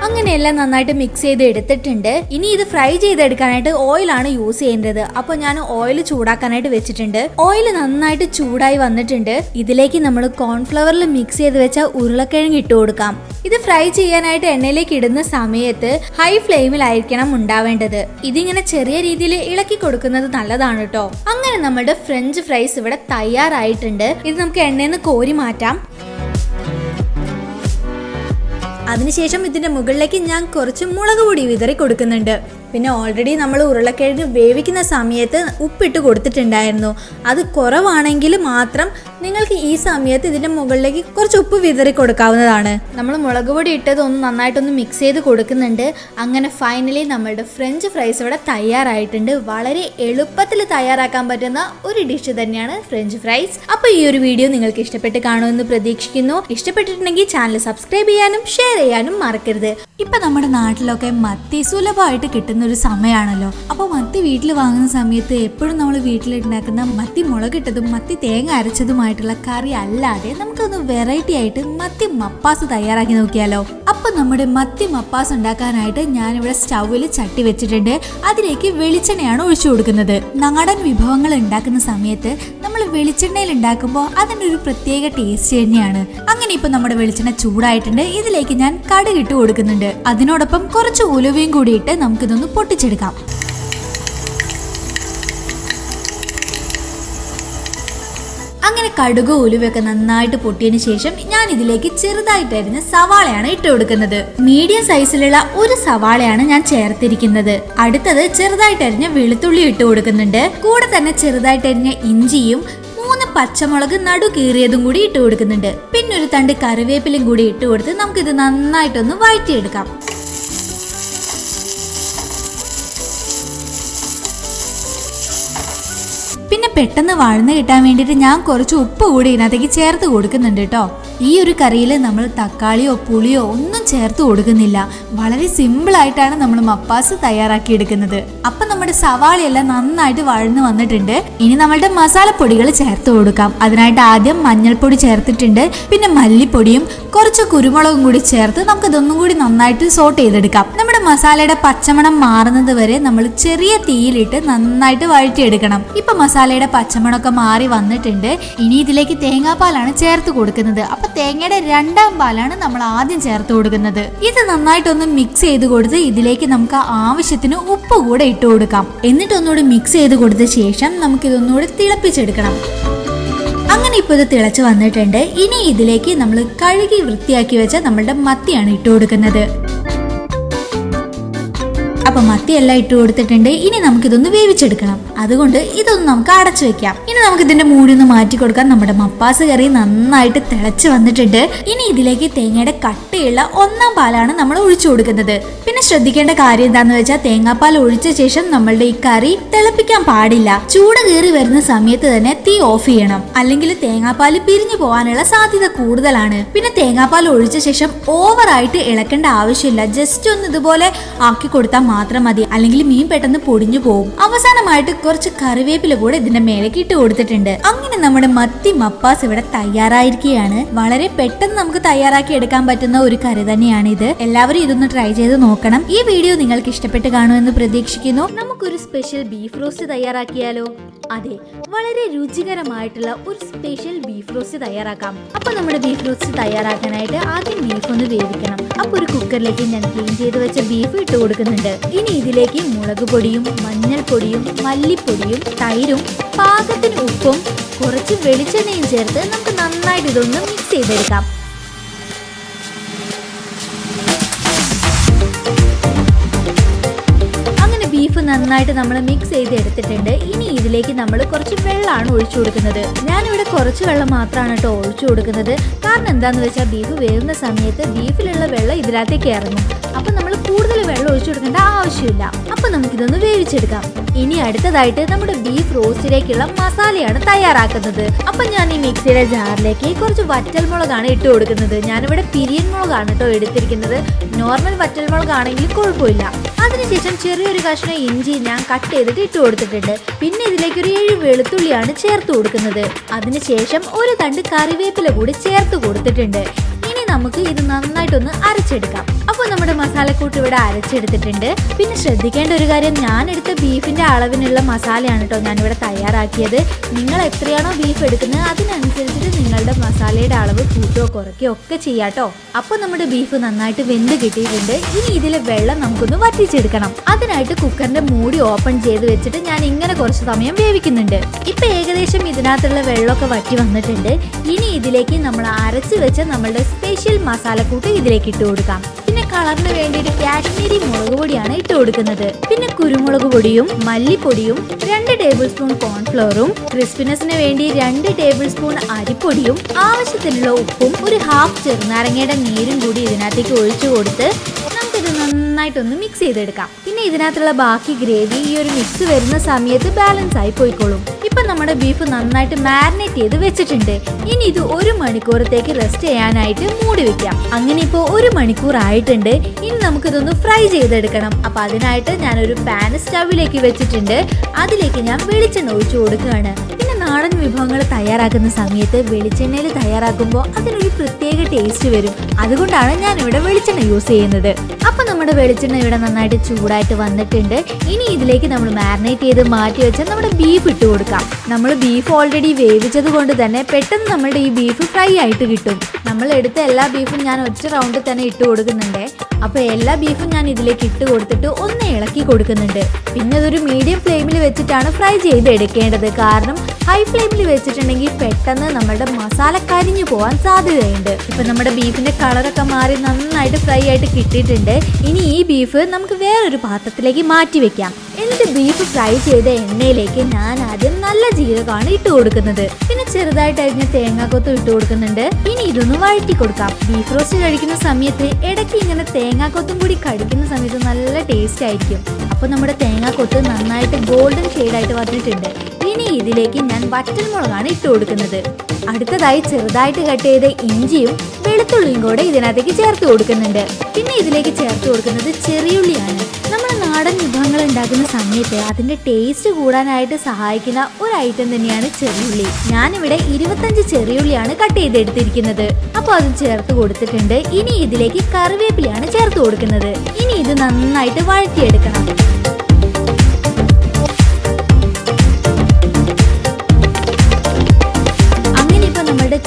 അങ്ങനെയെല്ലാം നന്നായിട്ട് മിക്സ് ചെയ്ത് എടുത്തിട്ടുണ്ട്. ഇനി ഇത് ഫ്രൈ ചെയ്തെടുക്കാനായിട്ട് ഓയിലാണ് യൂസ് ചെയ്യേണ്ടത്. അപ്പോൾ ഞാൻ ഓയിൽ ചൂടാക്കാനായിട്ട് വെച്ചിട്ടുണ്ട്. ഓയിൽ നന്നായിട്ട് ചൂടായി വന്നിട്ടുണ്ട്. ഇതിലേക്ക് നമ്മൾ കോൺഫ്ലവറിൽ മിക്സ് ചെയ്ത് വെച്ച ഉരുളക്കിഴങ്ങ് ഇട്ട് കൊടുക്കാം. ഇത് ഫ്രൈ ചെയ്യാനായിട്ട് എണ്ണയിലേക്ക് ഇടുന്ന സമയത്ത് ഹൈ ഫ്ലെയിമിലായിരിക്കണം ഉണ്ടാവേണ്ടത്. ഇതിങ്ങനെ ചെറിയ രീതിയിൽ ഇളക്കി കൊടുക്കുന്നത് നല്ലതാണ് കേട്ടോ. അങ്ങനെ നമ്മുടെ ഫ്രഞ്ച് ഫ്രൈസ് ഇവിടെ തയ്യാറായിട്ടുണ്ട്. ഇത് നമുക്ക് എണ്ണയിൽ നിന്ന് കോരി മാറ്റാം. അതിനുശേഷം ഇതിന്റെ മുകളിലേക്ക് ഞാൻ കുറച്ച് മുളക് പൊടി വിതറി കൊടുക്കുന്നുണ്ട്. പിന്നെ ഓൾറെഡി നമ്മൾ ഉരുളക്കിഴങ്ങ് വേവിക്കുന്ന സമയത്ത് ഉപ്പിട്ട് കൊടുത്തിട്ടുണ്ടായിരുന്നു. അത് കുറവാണെങ്കിൽ മാത്രം നിങ്ങൾക്ക് ഈ സമയത്ത് ഇതിൻ്റെ മുകളിലേക്ക് കുറച്ച് ഉപ്പ് വിതറി കൊടുക്കാവുന്നതാണ്. നമ്മൾ മുളക് പൊടി ഇട്ടത് ഒന്ന് നന്നായിട്ടൊന്ന് മിക്സ് ചെയ്ത് കൊടുക്കുന്നുണ്ട്. അങ്ങനെ ഫൈനലി നമ്മളുടെ ഫ്രഞ്ച് ഫ്രൈസ് ഇവിടെ തയ്യാറായിട്ടുണ്ട്. വളരെ എളുപ്പത്തിൽ തയ്യാറാക്കാൻ പറ്റുന്ന ഒരു ഡിഷ് തന്നെയാണ് ഫ്രഞ്ച് ഫ്രൈസ്. അപ്പോൾ ഈ ഒരു വീഡിയോ നിങ്ങൾക്ക് ഇഷ്ടപ്പെട്ട് കാണുമെന്ന് പ്രതീക്ഷിക്കുന്നു. ഇഷ്ടപ്പെട്ടിട്ടുണ്ടെങ്കിൽ ചാനൽ സബ്സ്ക്രൈബ് ചെയ്യാനും ഷെയർ ചെയ്യാനും മറക്കരുത്. ഇപ്പൊ നമ്മുടെ നാട്ടിലൊക്കെ മത്തി സുലഭമായിട്ട് കിട്ടുന്ന ഒരു സമയമാണല്ലോ. അപ്പോൾ മത്തി വീട്ടിൽ വാങ്ങുന്ന സമയത്ത് എപ്പോഴും നമ്മൾ വീട്ടിലുണ്ടാക്കുന്ന മത്തി മുളകിട്ടതും മത്തി തേങ്ങ അരച്ചതുമായിട്ടുള്ള കറി അല്ലാതെ നമുക്കൊന്ന് വെറൈറ്റി ആയിട്ട് മത്തി മപ്പാസ് തയ്യാറാക്കി നോക്കിയാലോ. അപ്പൊ നമ്മുടെ മത്തി മപ്പാസ് ഉണ്ടാക്കാനായിട്ട് ഞാനിവിടെ സ്റ്റൗവിൽ ചട്ടി വെച്ചിട്ടുണ്ട്. അതിലേക്ക് വെളിച്ചെണ്ണയാണ് ഒഴിച്ചു കൊടുക്കുന്നത്. നാടൻ വിഭവങ്ങൾ ഉണ്ടാക്കുന്ന സമയത്ത് നമ്മൾ വെളിച്ചെണ്ണയിൽ ഉണ്ടാക്കുമ്പോൾ അതിൻ്റെ ഒരു പ്രത്യേക ടേസ്റ്റ് തന്നെയാണ്. അങ്ങനെ ഇപ്പൊ നമ്മുടെ വെളിച്ചെണ്ണ ചൂടായിട്ടുണ്ട്. ഇതിലേക്ക് ഞാൻ കടുക് ഇട്ട് കൊടുക്കുന്നുണ്ട്. അതിനോടൊപ്പം കുറച്ച് ഉലുവയും കൂടി ഇട്ട് നമുക്കിതൊന്ന് പൊട്ടിച്ചെടുക്കാം. അങ്ങനെ കടുക് ഉലുവയൊക്കെ നന്നായിട്ട് പൊട്ടിയതിന് ശേഷം ഞാൻ ഇതിലേക്ക് ചെറുതായിട്ടരിഞ്ഞ സവാളയാണ് ഇട്ട് കൊടുക്കുന്നത്. മീഡിയം സൈസിലുള്ള ഒരു സവാളയാണ് ഞാൻ ചേർത്തിരിക്കുന്നത്. അടുത്തത് ചെറുതായിട്ടരിഞ്ഞ വെളുത്തുള്ളി ഇട്ട് കൊടുക്കുന്നുണ്ട്. കൂടെ തന്നെ ചെറുതായിട്ടരിഞ്ഞ ഇഞ്ചിയും 3 പച്ചമുളക് നടു കീറിയതും കൂടി ഇട്ട് കൊടുക്കുന്നുണ്ട്. പിന്നെ ഒരു തണ്ട് കറിവേപ്പിലും കൂടി ഇട്ട് കൊടുത്ത് നമുക്കിത് നന്നായിട്ടൊന്ന് വഴറ്റിയെടുക്കാം. പിന്നെ പെട്ടെന്ന് വഴന്ന് കിട്ടാൻ വേണ്ടിയിട്ട് ഞാൻ കുറച്ച് ഉപ്പ് കൂടി ഇതിനകത്തേക്ക് ചേർത്ത് കൊടുക്കുന്നുണ്ട് കേട്ടോ. ഈ ഒരു കറിയിൽ നമ്മൾ തക്കാളിയോ പുളിയോ ഒന്നും ചേർത്ത് കൊടുക്കുന്നില്ല. വളരെ സിമ്പിളായിട്ടാണ് നമ്മൾ മപ്പാസ് തയ്യാറാക്കി എടുക്കുന്നത്. അപ്പം നമ്മുടെ സവാളയെല്ലാം നന്നായിട്ട് വഴന്ന് വന്നിട്ടുണ്ട്. ഇനി നമ്മളുടെ മസാലപ്പൊടികൾ ചേർത്ത് കൊടുക്കാം. അതിനായിട്ട് ആദ്യം മഞ്ഞൾപ്പൊടി ചേർത്തിട്ടുണ്ട്. പിന്നെ മല്ലിപ്പൊടിയും കുറച്ച് കുരുമുളകും കൂടി ചേർത്ത് നമുക്കിതൊന്നും കൂടി നന്നായിട്ട് സോട്ട് ചെയ്തെടുക്കാം. നമ്മുടെ മസാലയുടെ പച്ചമണം മാറുന്നത് വരെ നമ്മൾ ചെറിയ തീയിലിട്ട് നന്നായിട്ട് വഴറ്റിയെടുക്കണം. ഇപ്പൊ മസാലയുടെ പച്ചമണമൊക്കെ മാറി വന്നിട്ടുണ്ട്. ഇനി ഇതിലേക്ക് തേങ്ങാപ്പാലാണ് ചേർത്ത് കൊടുക്കുന്നത്. അപ്പൊ തേങ്ങയുടെ 2ാം പാലാണ് നമ്മൾ ആദ്യം ചേർത്ത് കൊടുക്കുന്നത്. ഇത് നന്നായിട്ടൊന്ന് മിക്സ് ചെയ്ത് കൊടുത്ത് ഇതിലേക്ക് നമുക്ക് ആവശ്യത്തിന് ഉപ്പ് കൂടെ ഇട്ട് കൊടുക്കാം. എന്നിട്ട് ഒന്നുകൂടി മിക്സ് ചെയ്ത് കൊടുത്ത ശേഷം നമുക്കിതൊന്നുകൂടി തിളപ്പിച്ചെടുക്കണം. അങ്ങനെ ഇപ്പോൾ ഇത് തിളച്ച് വന്നിട്ടുണ്ട്. ഇനി ഇതിലേക്ക് നമ്മൾ കഴുകി വൃത്തിയാക്കി വെച്ച നമ്മളുടെ മത്തിയാണ് ഇട്ട് കൊടുക്കുന്നത്. അപ്പൊ മത്തിയെല്ലാം ഇട്ട് കൊടുത്തിട്ടുണ്ട്. ഇനി നമുക്കിതൊന്ന് വേവിച്ചെടുക്കണം. അതുകൊണ്ട് ഇതൊന്ന് നമുക്ക് അടച്ചു വെക്കാം. ഇനി നമുക്ക് ഇതിന്റെ മൂടി ഒന്ന് മാറ്റി കൊടുക്കാം. നമ്മുടെ മപ്പാസ് കറി നന്നായിട്ട് തിളച്ച് വന്നിട്ടുണ്ട്. ഇനി ഇതിലേക്ക് തേങ്ങയുടെ കട്ടിയുള്ള 1ാം പാലാണ് നമ്മൾ ഒഴിച്ചു കൊടുക്കുന്നത്. പിന്നെ ശ്രദ്ധിക്കേണ്ട കാര്യം എന്താന്ന് വെച്ചാൽ തേങ്ങാപ്പാൽ ഒഴിച്ച ശേഷം നമ്മളുടെ ഈ കറി തിളപ്പിക്കാൻ പാടില്ല. ചൂട് കയറി വരുന്ന സമയത്ത് തന്നെ തീ ഓഫ് ചെയ്യണം. അല്ലെങ്കിൽ തേങ്ങാപ്പാൽ പിരിഞ്ഞു പോകാനുള്ള സാധ്യത കൂടുതലാണ്. പിന്നെ തേങ്ങാപ്പാൽ ഒഴിച്ച ശേഷം ഓവറായിട്ട് ഇളക്കേണ്ട ആവശ്യമില്ല. ജസ്റ്റ് ഒന്ന് ഇതുപോലെ ആക്കി കൊടുത്താൽ മാത്രം മതി. അല്ലെങ്കിൽ മീൻ പെട്ടെന്ന് പൊടിഞ്ഞു പോകും. അവസാനമായിട്ട് കുറച്ച് കറിവേപ്പില കൂടെ ഇതിന്റെ മേലേക്ക് ഇട്ട് കൊടുത്തിട്ടുണ്ട്. അങ്ങനെ നമ്മുടെ മത്തി മപ്പാസ് ഇവിടെ തയ്യാറായിരിക്കുകയാണ്. വളരെ പെട്ടെന്ന് നമുക്ക് തയ്യാറാക്കി എടുക്കാൻ പറ്റുന്ന ഒരു കറി തന്നെയാണ് ഇത്. എല്ലാവരും ഇതൊന്ന് ട്രൈ ചെയ്ത് നോക്കണം. ഈ വീഡിയോ നിങ്ങൾക്ക് ഇഷ്ടപ്പെട്ട് കാണുമെന്ന് പ്രതീക്ഷിക്കുന്നു. നമുക്കൊരു സ്പെഷ്യൽ ബീഫ് റോസ്റ്റ് തയ്യാറാക്കിയാലോ? അതെ, വളരെ രുചികരമായിട്ടുള്ള ഒരു സ്പെഷ്യൽ ബീഫ് റോസ്റ്റ് തയ്യാറാക്കാം. അപ്പൊ നമ്മുടെ ബീഫ് റോസ്റ്റ് തയ്യാറാക്കാനായിട്ട് ആദ്യം ബീഫ് ഒന്ന് വേവിക്കണം. അപ്പൊ ഒരു കുക്കറിലേക്ക് ഞാൻ ക്ലീൻ ചെയ്ത് വെച്ച ബീഫ് ഇട്ട് കൊടുക്കുന്നുണ്ട്. ഇനി ഇതിലേക്ക് മുളക് പൊടിയും മഞ്ഞൾപ്പൊടിയും മല്ലിപ്പൊടിയും തൈരും പാകത്തിന് ഉപ്പും കുറച്ച് വെളിച്ചെണ്ണയും ചേർത്ത് നമുക്ക് നന്നായിട്ട് ഇതൊന്ന് മിക്സ് ചെയ്തെടുക്കാം. ബീഫ് നന്നായിട്ട് നമ്മൾ മിക്സ് ചെയ്ത് എടുത്തിട്ടുണ്ട്. ഇനി ഇതിലേക്ക് നമ്മൾ കുറച്ച് വെള്ളമാണ് ഒഴിച്ചു കൊടുക്കുന്നത്. ഞാനിവിടെ കുറച്ച് വെള്ളം മാത്രമാണ് കേട്ടോ ഒഴിച്ചു കൊടുക്കുന്നത്. കാരണം എന്താണെന്ന് വെച്ചാൽ ബീഫ് വേവുന്ന സമയത്ത് ബീഫിലുള്ള വെള്ളം ഇതിനകത്തേക്ക് ഇറങ്ങും. അപ്പം നമ്മൾ കൂടുതൽ വെള്ളം ഒഴിച്ചു കൊടുക്കേണ്ട ആവശ്യമില്ല. അപ്പം നമുക്കിതൊന്ന് വേവിച്ചെടുക്കാം. ഇനി അടുത്തതായിട്ട് നമ്മുടെ ബീഫ് റോസ്റ്റിലേക്കുള്ള മസാലയാണ് തയ്യാറാക്കുന്നത്. അപ്പം ഞാൻ ഈ മിക്സിയുടെ ജാറിലേക്ക് കുറച്ച് വറ്റൽമുളകാണ് ഇട്ട് കൊടുക്കുന്നത്. ഞാനിവിടെ പിരിയൻ മുളകാണ് കേട്ടോ എടുത്തിരിക്കുന്നത്. നോർമൽ വറ്റൽമുളകാണെങ്കിൽ കുഴപ്പമില്ല. അതിനുശേഷം ചെറിയൊരു കഷ്ണം ഇഞ്ചി ഞാൻ കട്ട് ചെയ്തിട്ട് ഇട്ട് കൊടുത്തിട്ടുണ്ട്. പിന്നെ ഇതിലേക്ക് ഒരു 7 വെളുത്തുള്ളിയാണ് ചേർത്ത് കൊടുക്കുന്നത്. അതിനുശേഷം ഒരു തണ്ട് കറിവേപ്പില കൂടി ചേർത്ത് കൊടുത്തിട്ടുണ്ട്. ഇനി നമുക്ക് ഇത് നന്നായിട്ടൊന്ന് അരച്ചെടുക്കാം. അപ്പോൾ നമ്മുടെ മസാലക്കൂട്ട് ഇവിടെ അരച്ചെടുത്തിട്ടുണ്ട്. പിന്നെ ശ്രദ്ധിക്കേണ്ട ഒരു കാര്യം, ഞാൻ എടുത്ത ബീഫിന്റെ അളവിനുള്ള മസാലയാണ് കേട്ടോ ഞാനിവിടെ തയ്യാറാക്കിയത്. നിങ്ങൾ എത്രയാണോ ബീഫ് എടുക്കുന്നത് അതിനനുസരിച്ചിട്ട് നിങ്ങളുടെ മസാലയുടെ അളവ് കൂട്ടുകയോ കുറയ്ക്കുകയോ ഒക്കെ ചെയ്യാട്ടോ. അപ്പോൾ നമ്മുടെ ബീഫ് നന്നായിട്ട് വെന്ത് കിട്ടിയിട്ടുണ്ട്. ഇനി ഇതിലെ വെള്ളം നമുക്കൊന്ന് വറ്റിച്ചെടുക്കണം. അതിനായിട്ട് കുക്കറിന്റെ മൂടി ഓപ്പൺ ചെയ്ത് വെച്ചിട്ട് ഞാൻ ഇങ്ങനെ കുറച്ച് സമയം വേവിക്കുന്നുണ്ട്. ഇപ്പൊ ഏകദേശം ഇതിനകത്തുള്ള വെള്ളമൊക്കെ വറ്റി വന്നിട്ടുണ്ട്. ഇനി ഇതിലേക്ക് നമ്മൾ അരച്ച് വെച്ച നമ്മളുടെ സ്പെഷ്യൽ മസാലക്കൂട്ട് ഇതിലേക്ക് ഇട്ട് കൊടുക്കാം. പിന്നെ കളറിന് വേണ്ടിയിട്ട് കാശ്മീരി മുളക് പൊടിയാണ് ഇട്ട് കൊടുക്കുന്നത്. പിന്നെ കുരുമുളക് പൊടിയും മല്ലിപ്പൊടിയും 2 ടേബിൾ സ്പൂൺ കോൺഫ്ലോറും ക്രിസ്പിനെസിന് വേണ്ടി 2 ടേബിൾ സ്പൂൺ അരിപ്പൊടിയും ആവശ്യത്തിനുള്ള ഉപ്പും ഒരു ഹാഫ് ചെറുനാരങ്ങയുടെ നീരും കൂടി ഇതിനകത്തേക്ക് ഒഴിച്ചു കൊടുത്ത് നമുക്കിത് നന്നായിട്ടൊന്ന് മിക്സ് ചെയ്തെടുക്കാം. പിന്നെ ഇതിനകത്തുള്ള ബാക്കി ഗ്രേവി ഈ ഒരു മിക്സ് വരുന്ന സമയത്ത് ബാലൻസ് ആയി പോയിക്കോളും. ഇപ്പൊ നമ്മുടെ ബീഫ് നന്നായിട്ട് മാരിനേറ്റ് ചെയ്ത് വെച്ചിട്ടുണ്ട്. ഇനി ഇത് 1 മണിക്കൂറത്തേക്ക് റെസ്റ്റ് ചെയ്യാനായിട്ട് മൂടി വെക്കാം. അങ്ങനെ ഇപ്പോൾ 1 മണിക്കൂർ ആയിട്ടുണ്ട്. ഇനി നമുക്കിതൊന്ന് ഫ്രൈ ചെയ്തെടുക്കണം. അപ്പൊ അതിനായിട്ട് ഞാനൊരു പാൻ സ്റ്റവിലേക്ക് വെച്ചിട്ടുണ്ട്. അതിലേക്ക് ഞാൻ വെളിച്ചെണ്ണ ഒഴിച്ചു കൊടുക്കുകയാണ്. പിന്നെ നാടൻ വിഭവങ്ങൾ തയ്യാറാക്കുന്ന സമയത്ത് വെളിച്ചെണ്ണയിൽ തയ്യാറാക്കുമ്പോൾ അതിനൊരു പ്രത്യേക ടേസ്റ്റ് വരും. അതുകൊണ്ടാണ് ഞാൻ ഇവിടെ വെളിച്ചെണ്ണ യൂസ് ചെയ്യുന്നത്. അപ്പൊ നമ്മുടെ വെളിച്ചെണ്ണ ഇവിടെ നന്നായിട്ട് ചൂടായിട്ട് വന്നിട്ടുണ്ട്. ഇനി ഇതിലേക്ക് നമ്മൾ മാരിനേറ്റ് ചെയ്ത് മാറ്റി വെച്ച നമ്മുടെ ബീഫ് ഇട്ട് കൊടുക്കാം. നമ്മൾ ബീഫ് ഓൾറെഡി വേവിച്ചത് കൊണ്ട് തന്നെ പെട്ടെന്ന് നമ്മുടെ ഈ ബീഫ് ഫ്രൈ ആയിട്ട് കിട്ടും. നമ്മൾ എടുത്ത എല്ലാ ബീഫും ഞാൻ ഒറ്റ റൗണ്ടിൽ തന്നെ ഇട്ട് കൊടുക്കുന്നുണ്ട്. അപ്പൊ എല്ലാ ബീഫും ഞാൻ ഇതിലേക്ക് ഇട്ട് കൊടുത്തിട്ട് ഒന്ന് ഇളക്കി കൊടുക്കുന്നുണ്ട്. പിന്നെ അതൊരു മീഡിയം ഫ്ലെയിമിൽ വെച്ചിട്ടാണ് ഫ്രൈ ചെയ്ത് എടുക്കേണ്ടത്. കാരണം ഹൈ ഫ്ലെയിമിൽ വെച്ചിട്ടുണ്ടെങ്കിൽ പെട്ടെന്ന് നമ്മുടെ മസാല കരിഞ്ഞു പോകാൻ സാധ്യതയുണ്ട്. ഇപ്പൊ നമ്മുടെ ബീഫിന്റെ കളറൊക്കെ മാറി നന്നായിട്ട് ഫ്രൈ ആയിട്ട് കിട്ടിയിട്ടുണ്ട്. ഇനി ഈ ബീഫ് നമുക്ക് വേറൊരു പാത്രത്തിലേക്ക് മാറ്റി വെക്കാം. എന്നിട്ട് ബീഫ് ഫ്രൈ ചെയ്ത എണ്ണയിലേക്ക് ഞാൻ ആദ്യം നല്ല ജീരകമാണ് ഇട്ട് കൊടുക്കുന്നത്. പിന്നെ ചെറുതായിട്ട് അരിഞ്ഞ തേങ്ങാക്കൊത്തും ഇട്ട് കൊടുക്കുന്നുണ്ട്. ഇനി ഇതൊന്ന് വഴറ്റി കൊടുക്കാം. ബീഫ് റോസ്റ്റ് കഴിക്കുന്ന സമയത്ത് ഇടയ്ക്ക് ഇങ്ങനെ തേങ്ങാക്കൊത്തും കൂടി കഴിക്കുന്ന സമയത്ത് നല്ല ടേസ്റ്റ് ആയിരിക്കും. അപ്പൊ നമ്മുടെ തേങ്ങാക്കൊത്ത് നന്നായിട്ട് ഗോൾഡൻ ഷെയ്ഡായിട്ട് വന്നിട്ടുണ്ട്. ഇനി ഇതിലേക്ക് ഞാൻ വറ്റൽമുളകാണ് ഇട്ട് കൊടുക്കുന്നത്. അടുത്തതായി ചെറുതായിട്ട് കട്ട് ചെയ്ത ഇഞ്ചിയും വെളുത്തുള്ളിയും കൂടെ ഇതിനകത്തേക്ക് ചേർത്ത് കൊടുക്കുന്നുണ്ട്. പിന്നെ ഇതിലേക്ക് ചേർത്ത് കൊടുക്കുന്നത് ചെറിയുള്ളിയാണ്. നമ്മൾ നാടൻ വിഭവങ്ങൾ ഉണ്ടാക്കുന്ന സമയത്ത് അതിന്റെ ടേസ്റ്റ് കൂടാനായിട്ട് സഹായിക്കുന്ന ഒരു ഐറ്റം തന്നെയാണ് ചെറിയുള്ളി. ഞാനിവിടെ 25 ചെറിയുള്ളിയാണ് കട്ട് ചെയ്തെടുത്തിരിക്കുന്നത്. അപ്പോൾ അത് ചേർത്ത് കൊടുത്തിട്ടുണ്ട്. ഇനി ഇതിലേക്ക് കറിവേപ്പിലയാണ് ചേർത്ത് കൊടുക്കുന്നത്. ഇനി ഇത് നന്നായിട്ട് വഴറ്റിയെടുക്കണം.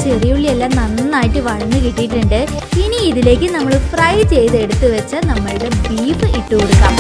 ചെറിയുള്ളി എല്ലാം നന്നായിട്ട് വഴന്ന് കിട്ടിയിട്ടുണ്ട്. ഇനി ഇതിലേക്ക് നമ്മൾ ഫ്രൈ ചെയ്തെടുത്ത് വെച്ച നമ്മളുടെ ബീഫ് ഇട്ട് കൊടുക്കാം.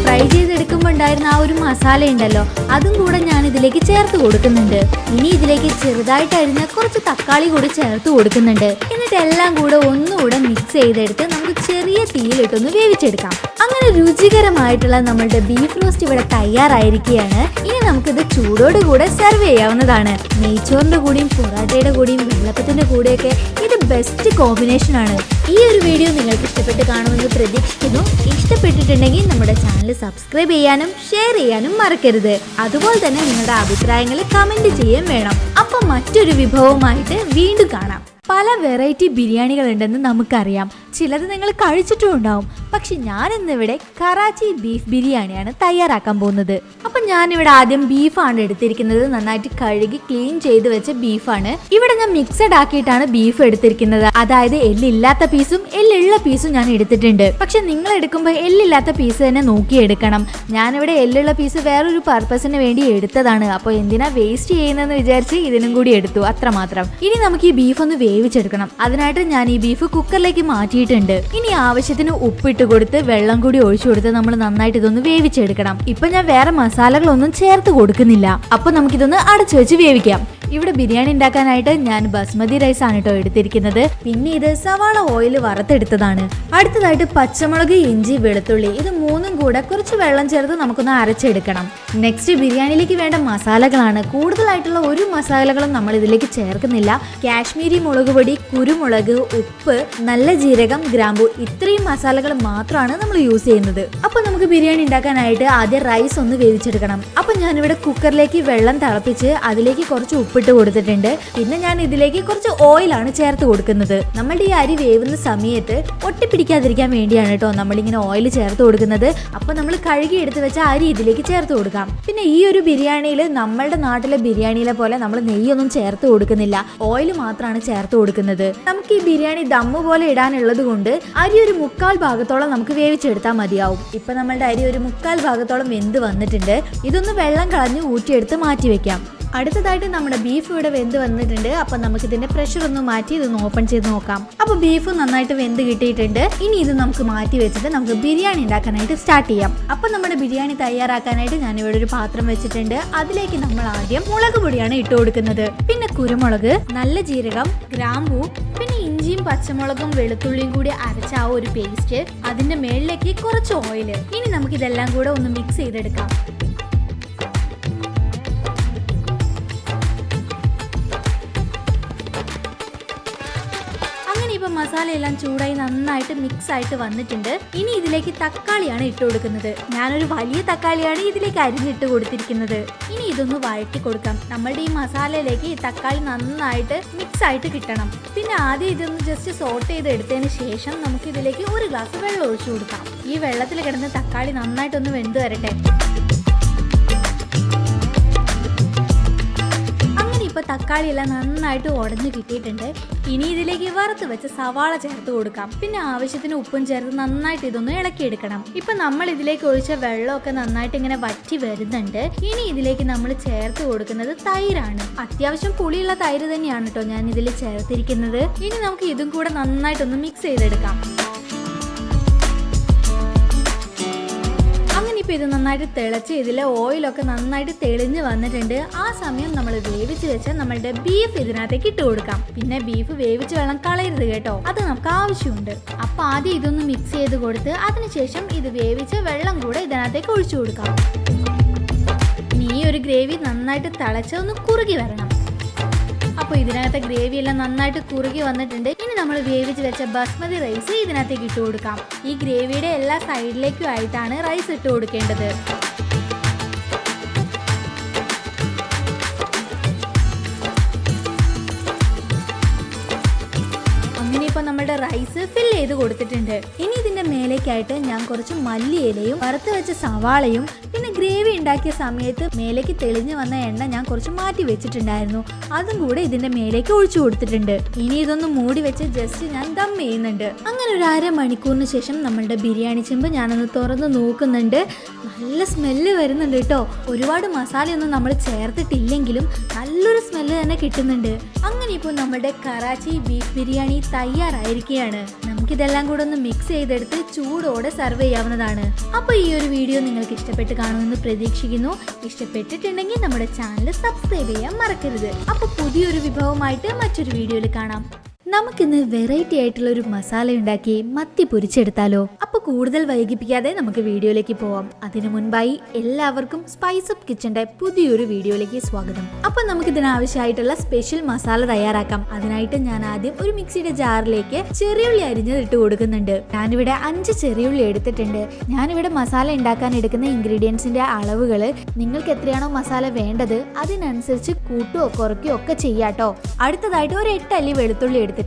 ഫ്രൈ ചെയ്തെടുക്കുമ്പോൾ ഉണ്ടായിരുന്ന ആ ഒരു മസാല ഉണ്ടല്ലോ, അതും കൂടെ ഞാൻ ഇതിലേക്ക് ചേർത്ത് കൊടുക്കുന്നുണ്ട്. ഇനി ഇതിലേക്ക് ചെറുതായിട്ട് അരിഞ്ഞ കുറച്ച് തക്കാളി കൂടി ചേർത്ത് കൊടുക്കുന്നുണ്ട്. എന്നിട്ട് എല്ലാം കൂടെ ഒന്നുകൂടെ മിക്സ് ചെയ്തെടുത്ത് നമുക്ക് ചെറിയ തീയിലിട്ടൊന്ന് വേവിച്ചെടുക്കാം. അങ്ങനെ രുചികരമായിട്ടുള്ള നമ്മളുടെ ബീഫ് റോസ്റ്റ് ഇവിടെ തയ്യാറായിരിക്കുകയാണ്. ഇനി നമുക്കിത് ചൂടോടുകൂടെ സെർവ് ചെയ്യാവുന്നതാണ്. നെയ്ച്ചോറിന്റെ കൂടെയും പൊറാട്ടയുടെ കൂടെയും വെള്ളപ്പത്തിന്റെ കൂടെയൊക്കെ ഇത് ബെസ്റ്റ് കോമ്പിനേഷൻ ആണ്. ഈ ഒരു വീഡിയോ നിങ്ങൾക്ക് ഇഷ്ടപ്പെട്ട് കാണുമെന്ന് പ്രതീക്ഷിക്കുന്നു. ഇഷ്ടപ്പെട്ടിട്ടുണ്ടെങ്കിൽ നമ്മുടെ ചാനൽ സബ്സ്ക്രൈബ് ചെയ്യാനും ഷെയർ ചെയ്യാനും മറക്കരുത്. അതുപോലെ തന്നെ നിങ്ങളുടെ അഭിപ്രായങ്ങൾ കമന്റ് ചെയ്യാൻ വേണം. അപ്പം മറ്റൊരു വിഭവമായിട്ട് വീണ്ടും കാണാം. പല വെറൈറ്റി ബിരിയാണികൾ ഉണ്ടെന്ന് നമുക്കറിയാം. ചിലത് നിങ്ങൾ കഴിച്ചിട്ടും ഉണ്ടാവും. പക്ഷെ ഞാൻ ഇന്നിവിടെ കറാച്ചി ബീഫ് ബിരിയാണിയാണ് തയ്യാറാക്കാൻ പോകുന്നത്. അപ്പം ഞാനിവിടെ ആദ്യം ബീഫാണ് എടുത്തിരിക്കുന്നത്. നന്നായിട്ട് കഴുകി ക്ലീൻ ചെയ്ത് വെച്ച ബീഫാണ്. ഇവിടെ ഞാൻ മിക്സഡ് ആക്കിയിട്ടാണ് ബീഫ് എടുത്തിരിക്കുന്നത്. അതായത് എല്ലില്ലാത്ത പീസും എല്ലുള്ള പീസും ഞാൻ എടുത്തിട്ടുണ്ട്. പക്ഷെ നിങ്ങൾ എടുക്കുമ്പോൾ എല്ലില്ലാത്ത പീസ് തന്നെ നോക്കി എടുക്കണം. ഞാനിവിടെ എല്ലുള്ള പീസ് വേറൊരു പർപ്പസിന് വേണ്ടി എടുത്തതാണ്. അപ്പോൾ എന്തിനാ വേസ്റ്റ് ചെയ്യുന്നതെന്ന് വിചാരിച്ച് ഇതിനും കൂടി എടുത്തു, അത്രമാത്രം. ഇനി നമുക്ക് ഈ ബീഫ് ഒന്ന് വേവിച്ചെടുക്കണം. അതിനായിട്ട് ഞാൻ ഈ ബീഫ് കുക്കറിലേക്ക് മാറ്റിയിട്ടുണ്ട്. ഇനി ആവശ്യത്തിന് ഉപ്പിട്ട് കൊടുത്ത് വെള്ളം കൂടി ഒഴിച്ചു കൊടുത്ത് നമ്മൾ നന്നായിട്ട് ഇതൊന്ന് വേവിച്ചെടുക്കണം. ഇപ്പൊ ഞാൻ വേറെ മസാലകളൊന്നും ചേർത്ത് കൊടുക്കുന്നില്ല. അപ്പൊ നമുക്കിതൊന്ന് അടച്ചു വെച്ച് വേവിക്കാം. ഇവിടെ ബിരിയാണി ഉണ്ടാക്കാനായിട്ട് ഞാൻ ബസ്മതി റൈസ് ആണ് കേട്ടോ എടുത്തിരിക്കുന്നത്. പിന്നെ ഇത് സവാള ഓയിൽ വറുത്തെടുത്തതാണ്. അടുത്തതായിട്ട് പച്ചമുളക്, ഇഞ്ചി, വെളുത്തുള്ളി ഇത് മൂന്നും കൂടെ കുറച്ച് വെള്ളം ചേർത്ത് നമുക്കൊന്ന് അരച്ചെടുക്കണം. നെക്സ്റ്റ് ബിരിയാണിയിലേക്ക് വേണ്ട മസാലകളാണ്. കൂടുതലായിട്ടുള്ള ഒരു മസാലകളും നമ്മൾ ഇതിലേക്ക് ചേർക്കുന്നില്ല. കാശ്മീരി മുളക് പൊടി, കുരുമുളക്, ഉപ്പ്, നല്ല ജീരകം, ഗ്രാമ്പു ഇത്രയും മസാലകൾ മാത്രമാണ് നമ്മൾ യൂസ് ചെയ്യുന്നത്. അപ്പൊ നമുക്ക് ബിരിയാണി ഉണ്ടാക്കാനായിട്ട് ആദ്യം റൈസ് ഒന്ന് വേവിച്ചെടുക്കണം. അപ്പൊ ഞാനിവിടെ കുക്കറിലേക്ക് വെള്ളം തിളപ്പിച്ച് അതിലേക്ക് കുറച്ച് ഉപ്പിട്ട് കൊടുത്തിട്ടുണ്ട്. പിന്നെ ഞാൻ ഇതിലേക്ക് കുറച്ച് ഓയിലാണ് ചേർത്ത് കൊടുക്കുന്നത്. നമ്മളുടെ ഈ അരി വേവുന്ന സമയത്ത് ഒട്ടിപ്പിടിക്കാതിരിക്കാൻ വേണ്ടിയാണ് കേട്ടോ നമ്മളിങ്ങനെ ഓയിൽ ചേർത്ത് കൊടുക്കുന്നത്. അപ്പൊ നമ്മൾ കഴുകി എടുത്ത് വെച്ച അരി ഇതിലേക്ക് ചേർത്ത് കൊടുക്കാം. പിന്നെ ഈ ഒരു ബിരിയാണിയിൽ നമ്മളുടെ നാട്ടിലെ ബിരിയാണിയിലെ പോലെ നമ്മൾ നെയ്യൊന്നും ചേർത്ത് കൊടുക്കുന്നില്ല, ഓയിൽ മാത്രമാണ് ചേർത്ത് കൊടുക്കുന്നത്. നമുക്ക് ഈ ബിരിയാണി ദമ്മ് പോലെ ഇടാനുള്ളത് കൊണ്ട് അരി ഒരു 1/4 ഭാഗത്തോളം നമുക്ക് വേവിച്ചെടുത്താൽ മതിയാവും. ഇപ്പൊ നമ്മളുടെ അരി ഒരു 1/4 ഭാഗത്തോളം വെന്ത് വന്നിട്ടുണ്ട്. ഇതൊന്ന് വെള്ളം കളഞ്ഞ് ഊറ്റിയെടുത്ത് മാറ്റി വെക്കാം. അടുത്തതായിട്ട് നമ്മുടെ ബീഫ് ഇവിടെ വെന്ത് വന്നിട്ടുണ്ട്. അപ്പൊ നമുക്ക് ഇതിന്റെ പ്രഷർ ഒന്ന് മാറ്റി ഇതൊന്ന് ഓപ്പൺ ചെയ്ത് നോക്കാം. അപ്പൊ ബീഫ് നന്നായിട്ട് വെന്ത് കിട്ടിയിട്ടുണ്ട്. ഇനി ഇത് നമുക്ക് മാറ്റി വെച്ചിട്ട് നമുക്ക് ബിരിയാണി ഉണ്ടാക്കാനായിട്ട് സ്റ്റാർട്ട് ചെയ്യാം. അപ്പൊ നമ്മുടെ ബിരിയാണി തയ്യാറാക്കാനായിട്ട് ഞാൻ ഇവിടെ ഒരു പാത്രം വെച്ചിട്ടുണ്ട്. അതിലേക്ക് നമ്മൾ ആദ്യം മുളക് പൊടിയാണ് ഇട്ട് കൊടുക്കുന്നത്. പിന്നെ കുരുമുളക്, നല്ല ജീരകം, ഗ്രാമ്പൂ, പിന്നെ ഇഞ്ചിയും പച്ചമുളകും വെളുത്തുള്ളിയും കൂടി അരച്ച ആ ഒരു പേസ്റ്റ്, അതിന്റെ മേളിലേക്ക് കുറച്ച് ഓയിൽ. ഇനി നമുക്ക് ഇതെല്ലാം കൂടെ ഒന്ന് മിക്സ് ചെയ്തെടുക്കാം. മസാലയെല്ലാം ചൂടായി നന്നായിട്ട് മിക്സ് ആയിട്ട് വന്നിട്ടുണ്ട്. ഇനി ഇതിലേക്ക് തക്കാളിയാണ് ഇട്ട് കൊടുക്കുന്നത്. ഞാനൊരു വലിയ തക്കാളിയാണ് ഇതിലേക്ക് അരിഞ്ഞിട്ട് കൊടുത്തിരിക്കുന്നത്. ഇനി ഇതൊന്ന് വഴറ്റി കൊടുക്കാം. നമ്മളുടെ ഈ മസാലയിലേക്ക് ഈ തക്കാളി നന്നായിട്ട് മിക്സ് ആയിട്ട് കിട്ടണം. പിന്നെ ആദ്യം ഇതൊന്ന് ജസ്റ്റ് സോട്ട് ചെയ്ത് എടുത്തതിന് ശേഷം നമുക്ക് ഇതിലേക്ക് ഒരു ഗ്ലാസ് വെള്ളം ഒഴിച്ചു കൊടുക്കാം. ഈ വെള്ളത്തിൽ കിടന്ന് തക്കാളി നന്നായിട്ടൊന്ന് വെന്ത് വരട്ടെ. ഇപ്പൊ തക്കാളി എല്ലാം നന്നായിട്ട് ഉടഞ്ഞു കിട്ടിയിട്ടുണ്ട്. ഇനി ഇതിലേക്ക് വറുത്ത് വെച്ച് സവാള ചേർത്ത് കൊടുക്കാം. പിന്നെ ആവശ്യത്തിന് ഉപ്പും ചേർത്ത് നന്നായിട്ട് ഇതൊന്ന് ഇളക്കിയെടുക്കണം. ഇപ്പൊ നമ്മൾ ഇതിലേക്ക് ഒഴിച്ച വെള്ളമൊക്കെ നന്നായിട്ട് ഇങ്ങനെ വറ്റി വരുന്നുണ്ട്. ഇനി ഇതിലേക്ക് നമ്മൾ ചേർത്ത് കൊടുക്കുന്നത് തൈരാണ്. അത്യാവശ്യം പുളിയുള്ള തൈര് തന്നെയാണ് കേട്ടോ ഞാൻ ഇതിൽ ചേർത്തിരിക്കുന്നത്. ഇനി നമുക്ക് ഇതും കൂടെ നന്നായിട്ടൊന്ന് മിക്സ് ചെയ്തെടുക്കാം. ഇപ്പൊ ഇത് നന്നായിട്ട് തിളച്ച് ഇതിലെ ഓയിലൊക്കെ നന്നായിട്ട് തെളിഞ്ഞ് വന്നിട്ടുണ്ട്. ആ സമയം നമ്മൾ വേവിച്ച് വെച്ച നമ്മളുടെ ബീഫ് ഇതിനകത്തേക്ക് ഇട്ട് കൊടുക്കാം. പിന്നെ ബീഫ് വേവിച്ച് വെള്ളം കളയരുത് കേട്ടോ, അത് നമുക്ക് ആവശ്യമുണ്ട്. അപ്പൊ ആദ്യം ഇതൊന്ന് മിക്സ് ചെയ്ത് കൊടുത്ത് അതിനുശേഷം ഇത് വേവിച്ച വെള്ളം കൂടെ ഇതിനകത്തേക്ക് ഒഴിച്ചു കൊടുക്കാം. ഈ ഒരു ഗ്രേവി നന്നായിട്ട് തിളച്ച് ഒന്ന് കുറുകി വരണം. അപ്പോൾ ഇതിനകത്തെ ഗ്രേവി എല്ലാം നന്നായിട്ട് കുറുകി വന്നിട്ടുണ്ട്. ഇനി നമ്മൾ വേവിച്ച് വെച്ച ബസ്മതി റൈസ് ഇതിനകത്തേക്ക് ഇട്ട് കൊടുക്കാം. ഈ ഗ്രേവിയുടെ എല്ലാ സൈഡിലേക്കും ആയിട്ടാണ് റൈസ് ഇട്ട് കൊടുക്കേണ്ടത്. അങ്ങനെ ഇപ്പോൾ നമ്മുടെ റൈസ് ഫിൽ ചെയ്ത് കൊടുത്തിട്ടുണ്ട്. ഇനി ഇതിന്റെ മേലേക്കായിട്ട് ഞാൻ കുറച്ച് മല്ലിയിലയും വറുത്ത് വെച്ച സവാളയും പിന്നെ ഗ്രേവി ഉണ്ടാക്കിയ സമയത്ത് മേലേക്ക് തെളിഞ്ഞു വന്ന എണ്ണ ഞാൻ കുറച്ച് മാറ്റി വെച്ചിട്ടുണ്ടായിരുന്നു, അതും കൂടെ ഇതിന്റെ മേലേക്ക് ഒഴിച്ചു കൊടുത്തിട്ടുണ്ട്. ഇനി ഇതൊന്ന് മൂടി വെച്ച് ജസ്റ്റ് ഞാൻ ദം ചെയ്യുന്നുണ്ട്. അങ്ങനെ ഒരു അരമണിക്കൂറിന് ശേഷം നമ്മളുടെ ബിരിയാണി ചെമ്പ് ഞാനൊന്ന് തുറന്ന് നോക്കുന്നുണ്ട്. നല്ല സ്മെല്ല് വരുന്നുണ്ട് കേട്ടോ. ഒരുപാട് മസാലയൊന്നും നമ്മൾ ചേർത്തിട്ടില്ലെങ്കിലും നല്ലൊരു സ്മെല്ല് തന്നെ കിട്ടുന്നുണ്ട്. അങ്ങനെ ഇപ്പോൾ നമ്മുടെ കറാച്ചി ബീഫ് ബിരിയാണി തയ്യാറായിരിക്കുകയാണ്. നമുക്കിതെല്ലാം കൂടെ ഒന്ന് മിക്സ് ചെയ്തെടുത്ത് ചൂടോടെ സെർവ് ചെയ്യാവുന്നതാണ്. അപ്പോൾ ഈ ഒരു വീഡിയോ നിങ്ങൾക്ക് ഇഷ്ടപ്പെട്ട് കാണുമെന്ന് പ്രതീക്ഷിക്കുന്നു. ഇഷ്ടപ്പെട്ടിട്ടുണ്ടെങ്കിൽ നമ്മുടെ ചാനൽ സബ്സ്ക്രൈബ് ചെയ്യാൻ മറക്കരുത്. അപ്പോൾ പുതിയൊരു വിഭവമായിട്ട് മറ്റൊരു വീഡിയോയിൽ കാണാം. നമുക്കിന്ന് വെറൈറ്റി ആയിട്ടുള്ള ഒരു മസാല ഉണ്ടാക്കി മത്തി പൊരിച്ചെടുത്താലോ? അപ്പൊ കൂടുതൽ വൈകിപ്പിക്കാതെ നമുക്ക് വീഡിയോയിലേക്ക് പോവാം. അതിനു മുൻപായി എല്ലാവർക്കും സ്പൈസ് അപ്പ് കിച്ചന്റെ പുതിയൊരു വീഡിയോയിലേക്ക് സ്വാഗതം. അപ്പൊ നമുക്ക് ഇതിനാവശ്യമായിട്ടുള്ള സ്പെഷ്യൽ മസാല തയ്യാറാക്കാം. അതിനായിട്ട് ഞാൻ ആദ്യം ഒരു മിക്സിയുടെ ജാറിലേക്ക് ചെറിയുള്ളി അരിഞ്ഞത് ഇട്ട് കൊടുക്കുന്നുണ്ട്. ഞാനിവിടെ 5 ചെറിയുള്ളി എടുത്തിട്ടുണ്ട്. ഞാനിവിടെ മസാല ഉണ്ടാക്കാൻ എടുക്കുന്ന ഇൻഗ്രീഡിയൻസിന്റെ അളവുകൾ നിങ്ങൾക്ക് എത്രയാണോ മസാല വേണ്ടത് അതിനനുസരിച്ച് കൂട്ടുകയോ കുറയ്ക്കുകയോ ഒക്കെ ചെയ്യാട്ടോ. അടുത്തതായിട്ട് ഒരു 8 അല്ലി വെളുത്തുള്ളി എടുത്തിട്ടുണ്ട്.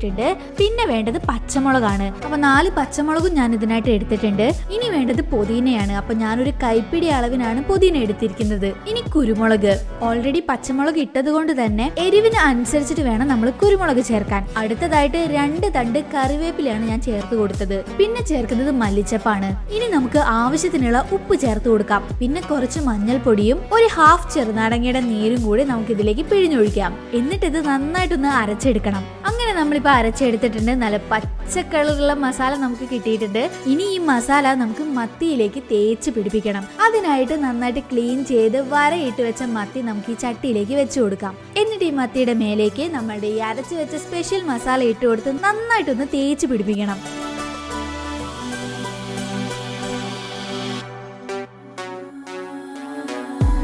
പിന്നെ വേണ്ടത് പച്ചമുളകാണ്. അപ്പൊ 4 പച്ചമുളകും ഞാൻ ഇതിനായിട്ട് എടുത്തിട്ടുണ്ട്. ഇനി വേണ്ടത് പുതിനയാണ്. അപ്പൊ ഞാനൊരു കൈപ്പിടി അളവിനാണ് പുതിന എടുത്തിരിക്കുന്നത്. ഇനി കുരുമുളക്. ഓൾറെഡി പച്ചമുളക് ഇട്ടത് കൊണ്ട് തന്നെ എരിവിന് അനുസരിച്ചിട്ട് വേണം നമ്മൾ കുരുമുളക് ചേർക്കാൻ. അടുത്തതായിട്ട് 2 തണ്ട് കറിവേപ്പിലയാണ് ഞാൻ ചേർത്ത് കൊടുത്തത്. പിന്നെ ചേർക്കുന്നത് മല്ലിച്ചപ്പാണ്. ഇനി നമുക്ക് ആവശ്യത്തിനുള്ള ഉപ്പ് ചേർത്ത് കൊടുക്കാം. പിന്നെ കുറച്ച് മഞ്ഞൾപ്പൊടിയും ഒരു ഹാഫ് ചെറുനാരങ്ങയുടെ നീരും കൂടി നമുക്ക് ഇതിലേക്ക് പിഴിഞ്ഞൊഴിക്കാം. എന്നിട്ട് ഇത് നന്നായിട്ടൊന്ന് അരച്ചെടുക്കണം. അങ്ങനെ നമ്മളിപ്പോൾ അരച്ചെടുത്തിട്ടുണ്ട്. നല്ല പച്ച കളറുള്ള മസാല നമുക്ക് കിട്ടിയിട്ടുണ്ട്. ഇനി ഈ മസാല നമുക്ക് മത്തിയിലേക്ക് തേച്ച് പിടിപ്പിക്കണം. അതിനായിട്ട് നന്നായിട്ട് ക്ലീൻ ചെയ്ത് വരയിട്ട് വെച്ച മത്തി നമുക്ക് ഈ ചട്ടിയിലേക്ക് വെച്ച് കൊടുക്കാം. എന്നിട്ട് ഈ മത്തിയുടെ മേലേക്ക് നമ്മുടെ ഈ അരച്ച് വെച്ച സ്പെഷ്യൽ മസാല ഇട്ട് കൊടുത്ത് നന്നായിട്ടൊന്ന് തേച്ച് പിടിപ്പിക്കണം.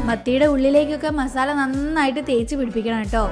മത്തിയുടെ ഉള്ളിലേക്കൊക്കെ മസാല നന്നായിട്ട് തേച്ച് പിടിപ്പിക്കണം കേട്ടോ.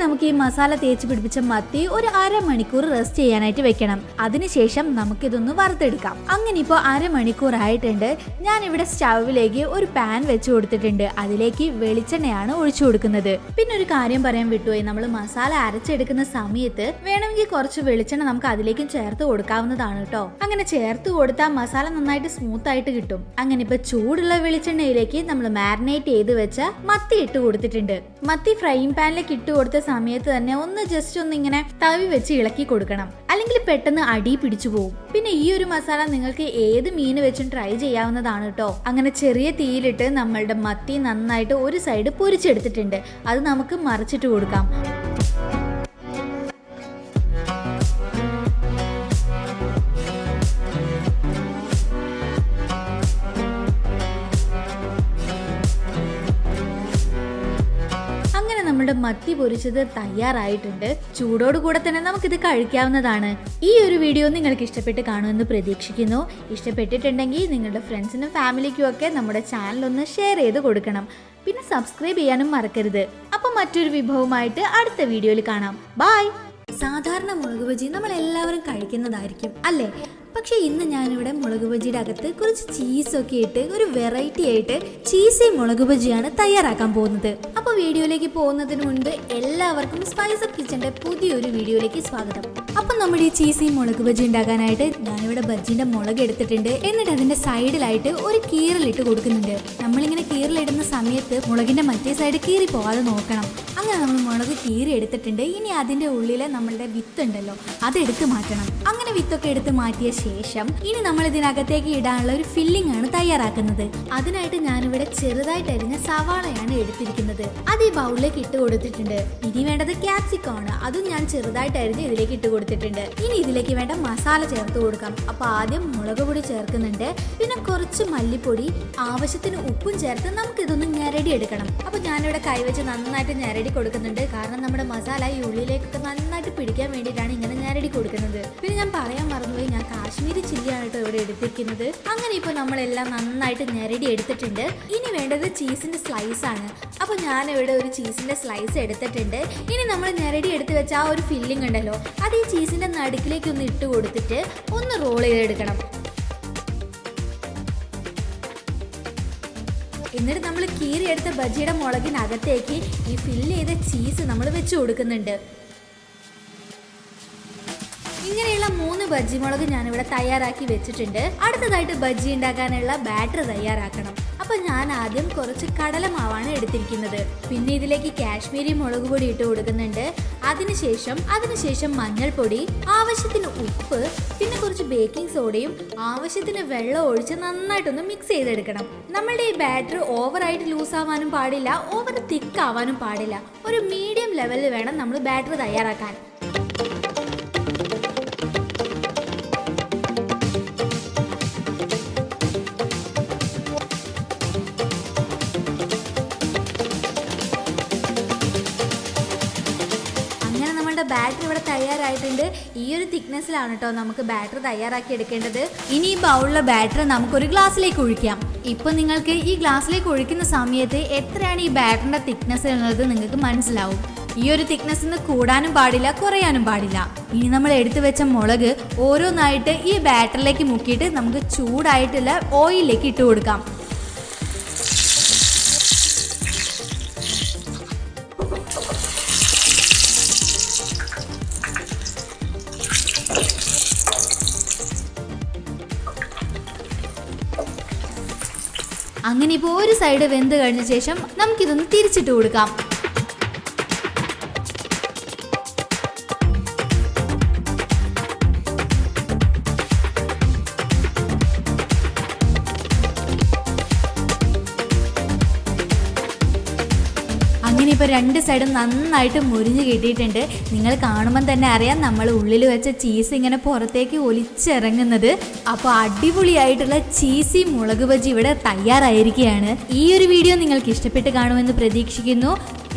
നമുക്ക് ഈ മസാല തേച്ച് പിടിപ്പിച്ച മത്തി ഒരു അരമണിക്കൂർ റെസ്റ്റ് ചെയ്യാനായിട്ട് വെക്കണം. അതിനുശേഷം നമുക്കിതൊന്ന് വറുത്തെടുക്കാം. അങ്ങനെ ഇപ്പോൾ അരമണിക്കൂർ ആയിട്ടുണ്ട്. ഞാൻ ഇവിടെ സ്റ്റൗവിലേക്ക് ഒരു പാൻ വെച്ച് കൊടുത്തിട്ടുണ്ട്. അതിലേക്ക് വെളിച്ചെണ്ണയാണ് ഒഴിച്ചു കൊടുക്കുന്നത്. പിന്നെ ഒരു കാര്യം പറയാൻ വിട്ടുപോയി, നമ്മൾ മസാല അരച്ചെടുക്കുന്ന സമയത്ത് വേണമെങ്കിൽ കുറച്ച് വെളിച്ചെണ്ണ നമുക്ക് അതിലേക്കും ചേർത്ത് കൊടുക്കാവുന്നതാണ് കേട്ടോ. അങ്ങനെ ചേർത്ത് കൊടുത്താൽ മസാല നന്നായിട്ട് സ്മൂത്ത് ആയിട്ട് കിട്ടും. അങ്ങനെ ഇപ്പൊ ചൂടുള്ള വെളിച്ചെണ്ണയിലേക്ക് നമ്മൾ മാരിനേറ്റ് ചെയ്ത് വെച്ച മത്തി ഇട്ട് കൊടുത്തിട്ടുണ്ട്. മത്തി ഫ്രൈയിങ് പാനിലേക്ക് ഇട്ട് കൊടുത്ത സമയത്ത് സമയത്ത് തന്നെ ഒന്ന് ജസ്റ്റ് ഒന്ന് ഇങ്ങനെ തവി വെച്ച് ഇളക്കി കൊടുക്കണം, അല്ലെങ്കിൽ പെട്ടെന്ന് അടി പിടിച്ചു പോകും. പിന്നെ ഈ ഒരു മസാല നിങ്ങൾക്ക് ഏത് മീൻ വെച്ചും ട്രൈ ചെയ്യാവുന്നതാണ് കേട്ടോ. അങ്ങനെ ചെറിയ തീയിലിട്ട് നമ്മളുടെ മത്തി നന്നായിട്ട് ഒരു സൈഡ് പൊരിച്ചെടുത്തിട്ടുണ്ട്. അത് നമുക്ക് മറിച്ചിട്ട് കൊടുക്കാം. നമ്മുടെ മത്തി പൊരിച്ചത് തയ്യാറായിട്ടുണ്ട്. ചൂടോടുകൂടെ തന്നെ നമുക്കിത് കഴിക്കാവുന്നതാണ്. ഈ ഒരു വീഡിയോ നിങ്ങൾക്ക് ഇഷ്ടപ്പെട്ട് കാണുമെന്ന് പ്രതീക്ഷിക്കുന്നു. ഇഷ്ടപ്പെട്ടിട്ടുണ്ടെങ്കിൽ നിങ്ങളുടെ ഫ്രണ്ട്സിനും ഫാമിലിക്കും ഒക്കെ നമ്മുടെ ചാനൽ ഒന്ന് ഷെയർ ചെയ്ത് കൊടുക്കണം. പിന്നെ സബ്സ്ക്രൈബ് ചെയ്യാനും മറക്കരുത്. അപ്പം മറ്റൊരു വിഭവമായിട്ട് അടുത്ത വീഡിയോയിൽ കാണാം. ബൈ. സാധാരണ മുളക് ബജി നമ്മൾ എല്ലാവരും കഴിക്കുന്നതായിരിക്കും അല്ലേ? പക്ഷെ ഇന്ന് ഞാനിവിടെ മുളക് ബജിയുടെ അകത്ത് കുറച്ച് ചീസൊക്കെ ഇട്ട് ഒരു വെറൈറ്റി ആയിട്ട് ചീസി മുളക് ബജിയാണ് തയ്യാറാക്കാൻ പോകുന്നത്. അപ്പോൾ വീഡിയോയിലേക്ക് പോകുന്നതിന് മുൻപ് എല്ലാവർക്കും സ്പൈസ് അപ്പ് കിച്ചന്റെ പുതിയൊരു വീഡിയോയിലേക്ക് സ്വാഗതം. അപ്പം നമ്മുടെ ഈ ചീസി മുളക് ബജി ഉണ്ടാക്കാനായിട്ട് ഞാനിവിടെ ബജിന്റെ മുളക് എടുത്തിട്ടുണ്ട്. എന്നിട്ട് അതിന്റെ സൈഡിലായിട്ട് ഒരു കീറലിട്ട് കൊടുക്കുന്നുണ്ട്. നമ്മളിങ്ങനെ കീറലിടുന്ന സമയത്ത് മുളകിന്റെ മറ്റേ സൈഡ് കീറി പോകാതെ നോക്കണം. അങ്ങനെ നമ്മൾ മുളക് കീറി എടുത്തിട്ടുണ്ട്. ഇനി അതിന്റെ ഉള്ളിലെ നമ്മളുടെ വിത്ത് ഉണ്ടല്ലോ, അതെടുത്ത് മാറ്റണം. അങ്ങനെ വിത്തൊക്കെ എടുത്ത് മാറ്റിയ ശേഷം ഇനി നമ്മൾ ഇതിനകത്തേക്ക് ഇടാനുള്ള ഒരു ഫില്ലിംഗ് ആണ് തയ്യാറാക്കുന്നത്. അതിനായിട്ട് ഞാനിവിടെ ചെറുതായിട്ട് അരിഞ്ഞ സവാളയാണ് എടുത്തിരിക്കുന്നത്. അത് ഈ ബൗളിലേക്ക് ഇട്ട് കൊടുത്തിട്ടുണ്ട്. ഇനി വേണ്ടത് ക്യാപ്സിക്കം ആണ്. അതും ഞാൻ ചെറുതായിട്ട് അരിഞ്ഞ് ഇതിലേക്ക് ഇട്ട് കൊടുത്തിട്ടുണ്ട്. ഇനി ഇതിലേക്ക് വേണ്ട മസാല ചേർത്ത് കൊടുക്കാം. അപ്പൊ ആദ്യം മുളക് പൊടി ചേർക്കുന്നുണ്ട്. പിന്നെ കുറച്ച് മല്ലിപ്പൊടി, ആവശ്യത്തിന് ഉപ്പും ചേർത്ത് നമുക്ക് ഇതൊന്ന് ഞെരടി എടുക്കണം. അപ്പൊ ഞാനിവിടെ കൈവച്ച് നന്നായിട്ട് ഞെരടി കൊടുക്കുന്നുണ്ട്. കാരണം നമ്മുടെ മസാല ഈ ഉള്ളിലേക്കൊക്കെ നന്നായിട്ട് പിടിക്കാൻ വേണ്ടിയിട്ടാണ് ഇങ്ങനെ ഞെരടി കൊടുക്കുന്നത്. പിന്നെ ഞാൻ പറയാൻ മറന്നുപോയി, ഞാൻ കാശ്മീരി ചില്ലിയാണ് കേട്ടോ ഇവിടെ എടുത്തിരിക്കുന്നത്. അങ്ങനെ ഇപ്പോൾ നമ്മളെല്ലാം നന്നായിട്ട് ഞെരടി എടുത്തിട്ടുണ്ട്. ഇനി വേണ്ടത് ചീസിന്റെ സ്ലൈസ് ആണ്. അപ്പോൾ ഞാനിവിടെ ഒരു ചീസിന്റെ സ്ലൈസ് എടുത്തിട്ടുണ്ട്. ഇനി നമ്മൾ ഞെരടി എടുത്ത് വെച്ച ആ ഒരു ഫില്ലിംഗ് ഉണ്ടല്ലോ, അത് ഈ ചീസിന്റെ നടുക്കിലേക്ക് ഒന്ന് ഇട്ട് കൊടുത്തിട്ട് ഒന്ന് റോൾ ചെയ്തെടുക്കണം. എന്നിട്ട് നമ്മൾ കീറിയെടുത്ത ബജിയുടെ മുളകിനകത്തേക്ക് ഈ ഫില്ല് ചെയ്ത ചീസ് നമ്മൾ വെച്ച് കൊടുക്കുന്നുണ്ട്. ഇങ്ങനെയുള്ള 3 ബജ്ജി മുളക് ഞാനിവിടെ തയ്യാറാക്കി വെച്ചിട്ടുണ്ട്. അടുത്തതായിട്ട് ബജ്ജി ഉണ്ടാക്കാനുള്ള ബാറ്റർ തയ്യാറാക്കണം. അപ്പൊ ഞാൻ ആദ്യം കുറച്ച് കടലമാവാണ് എടുത്തിരിക്കുന്നത്. പിന്നെ ഇതിലേക്ക് കാശ്മീരി മുളക് പൊടി ഇട്ട് കൊടുക്കുന്നുണ്ട്. അതിനുശേഷം മഞ്ഞൾപ്പൊടി, ആവശ്യത്തിന് ഉപ്പ്, പിന്നെ കുറച്ച് ബേക്കിംഗ് സോഡയും ആവശ്യത്തിന് വെള്ളം ഒഴിച്ച് നന്നായിട്ടൊന്ന് മിക്സ് ചെയ്തെടുക്കണം. നമ്മളുടെ ഈ ബാറ്റർ ഓവറായിട്ട് ലൂസ് ആവാനും പാടില്ല, ഓവർ തിക്ക് ആവാനും പാടില്ല. ഒരു മീഡിയം ലെവലിൽ വേണം നമ്മൾ ബാറ്റർ തയ്യാറാക്കാൻ. ബാറ്റർ ഇവിടെ തയ്യാറായിട്ടുണ്ട്. ഈ ഒരു തിക്നെസ്സിലാണ് കേട്ടോ നമുക്ക് ബാറ്റർ തയ്യാറാക്കി എടുക്കേണ്ടത്. ഇനി ഈ ബൗളിലെ ബാറ്റർ നമുക്കൊരു ഗ്ലാസ്സിലേക്ക് ഒഴിക്കാം. ഇപ്പൊ നിങ്ങൾക്ക് ഈ ഗ്ലാസ്സിലേക്ക് ഒഴിക്കുന്ന സമയത്ത് എത്രയാണ് ഈ ബാറ്ററിന്റെ തിക്നെസ് എന്നുള്ളത് നിങ്ങൾക്ക് മനസ്സിലാവും. ഈ ഒരു തിക്നെസ്സിന് കൂടാനും പാടില്ല, കുറയാനും പാടില്ല. ഇനി നമ്മൾ എടുത്തു വെച്ച മുളക് ഓരോന്നായിട്ട് ഈ ബാറ്ററിലേക്ക് മുക്കിയിട്ട് നമുക്ക് ചൂടായിട്ടുള്ള ഓയിലിലേക്ക് ഇട്ട് കൊടുക്കാം. അങ്ങനെ ഇപ്പോൾ ഒരു സൈഡ് വെന്ത് കഴിഞ്ഞ ശേഷം നമുക്കിതൊന്ന് തിരിച്ചിട്ട് കൊടുക്കാം. അങ്ങനെ ഇപ്പോൾ 2 സൈഡും നന്നായിട്ട് മുരിഞ്ഞ് കിട്ടിയിട്ടുണ്ട്. നിങ്ങൾ കാണുമ്പോൾ തന്നെ അറിയാം നമ്മൾ ഉള്ളിൽ വെച്ച ചീസ് ഇങ്ങനെ പുറത്തേക്ക് ഒലിച്ചിറങ്ങുന്നത്. അപ്പോൾ അടിപൊളിയായിട്ടുള്ള ചീസി മുളക് ബജി ഇവിടെ തയ്യാറായിരിക്കുകയാണ്. ഈ ഒരു വീഡിയോ നിങ്ങൾക്ക് ഇഷ്ടപ്പെട്ട് കാണുമെന്ന് പ്രതീക്ഷിക്കുന്നു.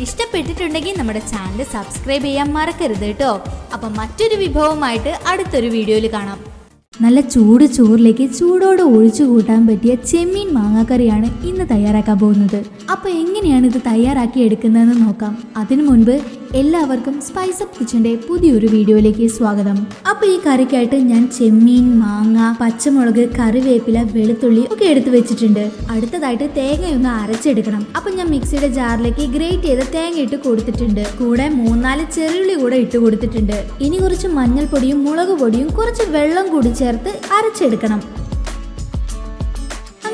ഇഷ്ടപ്പെട്ടിട്ടുണ്ടെങ്കിൽ നമ്മുടെ ചാനൽ സബ്സ്ക്രൈബ് ചെയ്യാൻ മറക്കരുത് കേട്ടോ. അപ്പം മറ്റൊരു വിഭവമായിട്ട് അടുത്തൊരു വീഡിയോയിൽ കാണാം. നല്ല ചൂട് ചോറിലേക്ക് ചൂടോടെ ഒഴിച്ചു കൂട്ടാൻ പറ്റിയ ചെമ്മീൻ മാങ്ങാക്കറിയാണ് ഇന്ന് തയ്യാറാക്കാൻ പോകുന്നത്. അപ്പോൾ എങ്ങനെയാണ് ഇത് തയ്യാറാക്കി എടുക്കുന്നതെന്ന് നോക്കാം. അതിനു മുൻപ് എല്ലാവർക്കും സ്പൈസ് അപ്പ് കിച്ചന്റെ പുതിയൊരു വീഡിയോയിലേക്ക് സ്വാഗതം. അപ്പോൾ ഈ കറിക്കായിട്ട് ഞാൻ ചെമ്മീൻ, മാങ്ങ, പച്ചമുളക്, കറിവേപ്പില, വെളുത്തുള്ളി ഒക്കെ എടുത്തു വെച്ചിട്ടുണ്ട്. അടുത്തതായിട്ട് തേങ്ങയൊന്ന് അരച്ചെടുക്കണം. അപ്പൊ ഞാൻ മിക്സിയുടെ ജാറിലേക്ക് ഗ്രേറ്റ് ചെയ്ത തേങ്ങ ഇട്ട് കൊടുത്തിട്ടുണ്ട്. കൂടെ 3-4 ചെറിയുള്ളി കൂടെ ഇട്ട് കൊടുത്തിട്ടുണ്ട്. ഇനി കുറച്ച് മഞ്ഞൾപ്പൊടിയും മുളക് പൊടിയും കുറച്ച് വെള്ളം കൂടി ചേർത്ത് അരച്ചെടുക്കണം.